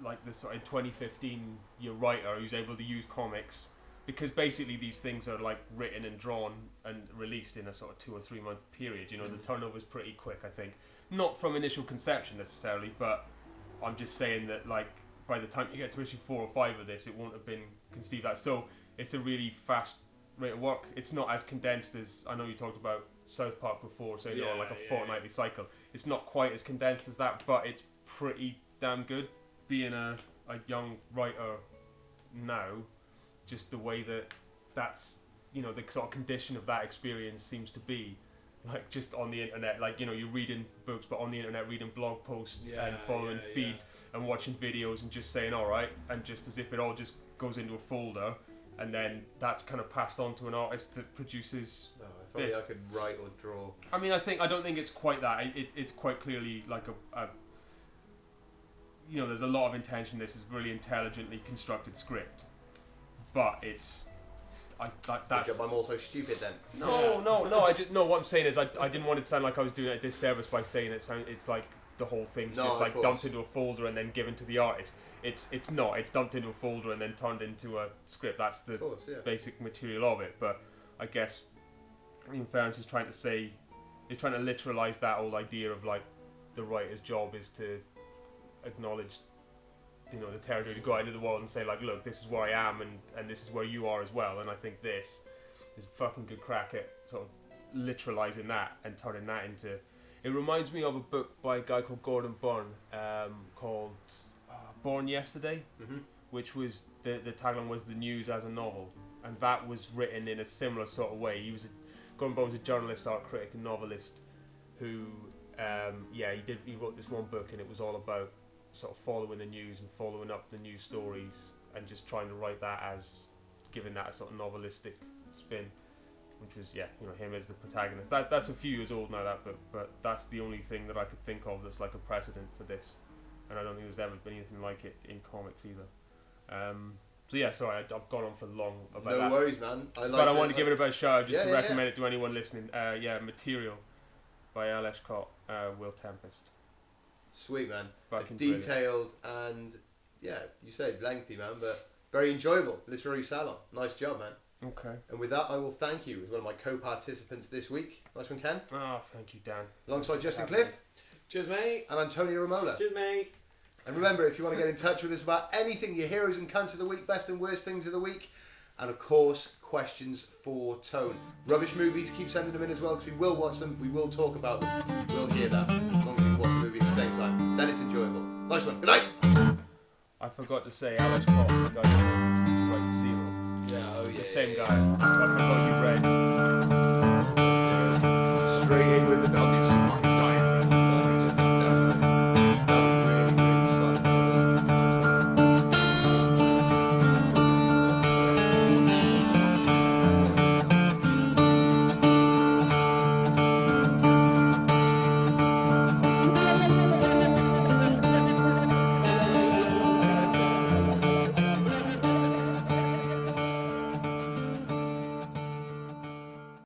like this sort of 2015, your writer who's able to use comics, because basically these things are like written and drawn and released in a sort of 2 or 3 month period. You know, the turnover's pretty quick, I think. Not from initial conception necessarily, but I'm just saying that like by the time you get to issue 4 or 5 of this, it won't have been conceived that. So it's a really fast rate of work. It's not as condensed as, I know you talked about South Park before, so you're on like a fortnightly cycle. It's not quite as condensed as that, but it's pretty damn good. Being a young writer now, just the way that's, you know, the sort of condition of that experience seems to be, like just on the internet, like, you know, you're reading books, but on the internet reading blog posts and following feeds and watching videos and just saying, all right, and just as if it all just goes into a folder, and then that's kind of passed on to an artist that produces. No, if only I could write or draw. I mean, I don't think it's quite that. It's quite clearly like a you know, there's a lot of intention. This is really intelligently constructed script, but it's. That's. I'm also stupid then. No. What I'm saying is, I didn't want it to sound like I was doing a disservice by saying it's like the whole thing's just like dumped into a folder and then given to the artist. It's not. It's dumped into a folder and then turned into a script. That's the basic material of it. But I guess, in fairness, he's trying to literalize that whole idea of like the writer's job is to acknowledge, you know, the territory, to go out into the world and say like, look, this is where I am and this is where you are as well. And I think this is a fucking good crack at sort of literalizing that and turning that into. It reminds me of a book by a guy called Gordon Byrne called Born Yesterday, which was the tagline was the news as a novel, and that was written in a similar sort of way. Gordon Byrne was a journalist, art critic, and novelist who he wrote this one book, and it was all about sort of following the news and following up the news stories and just trying to write that as giving that a sort of novelistic spin, which was him as the protagonist. That's a few years old now, that book, but that's the only thing that I could think of that's like a precedent for this, and I don't think there's ever been anything like it in comics either. Sorry, I've gone on for long about that. No worries, man. I wanted to give it a bit of a shout out just to recommend it to anyone listening. Material by Al Eshcott, Will Tempest. Sweet, man. Fucking detailed and you say lengthy, man, but very enjoyable. Literary salon. Nice job, man. Okay. And with that, I will thank you as one of my co-participants this week. Nice one, Ken. Oh, thank you, Dan. Alongside Justin Cliff. Cheers, mate. And Antonio Romola. Cheers, mate. And remember, if you want to get in touch with us about anything, your heroes and cunts of the week, best and worst things of the week, and of course, questions for Tone. Rubbish movies, keep sending them in as well, because we will watch them, we will talk about them, we'll hear that, as long as we watch the movie at the same time. Then it's enjoyable. Nice one. Good night. I forgot to say Alex Pop, the guy who writes Zero. Yeah, oh yeah. The same guy. I forgot you read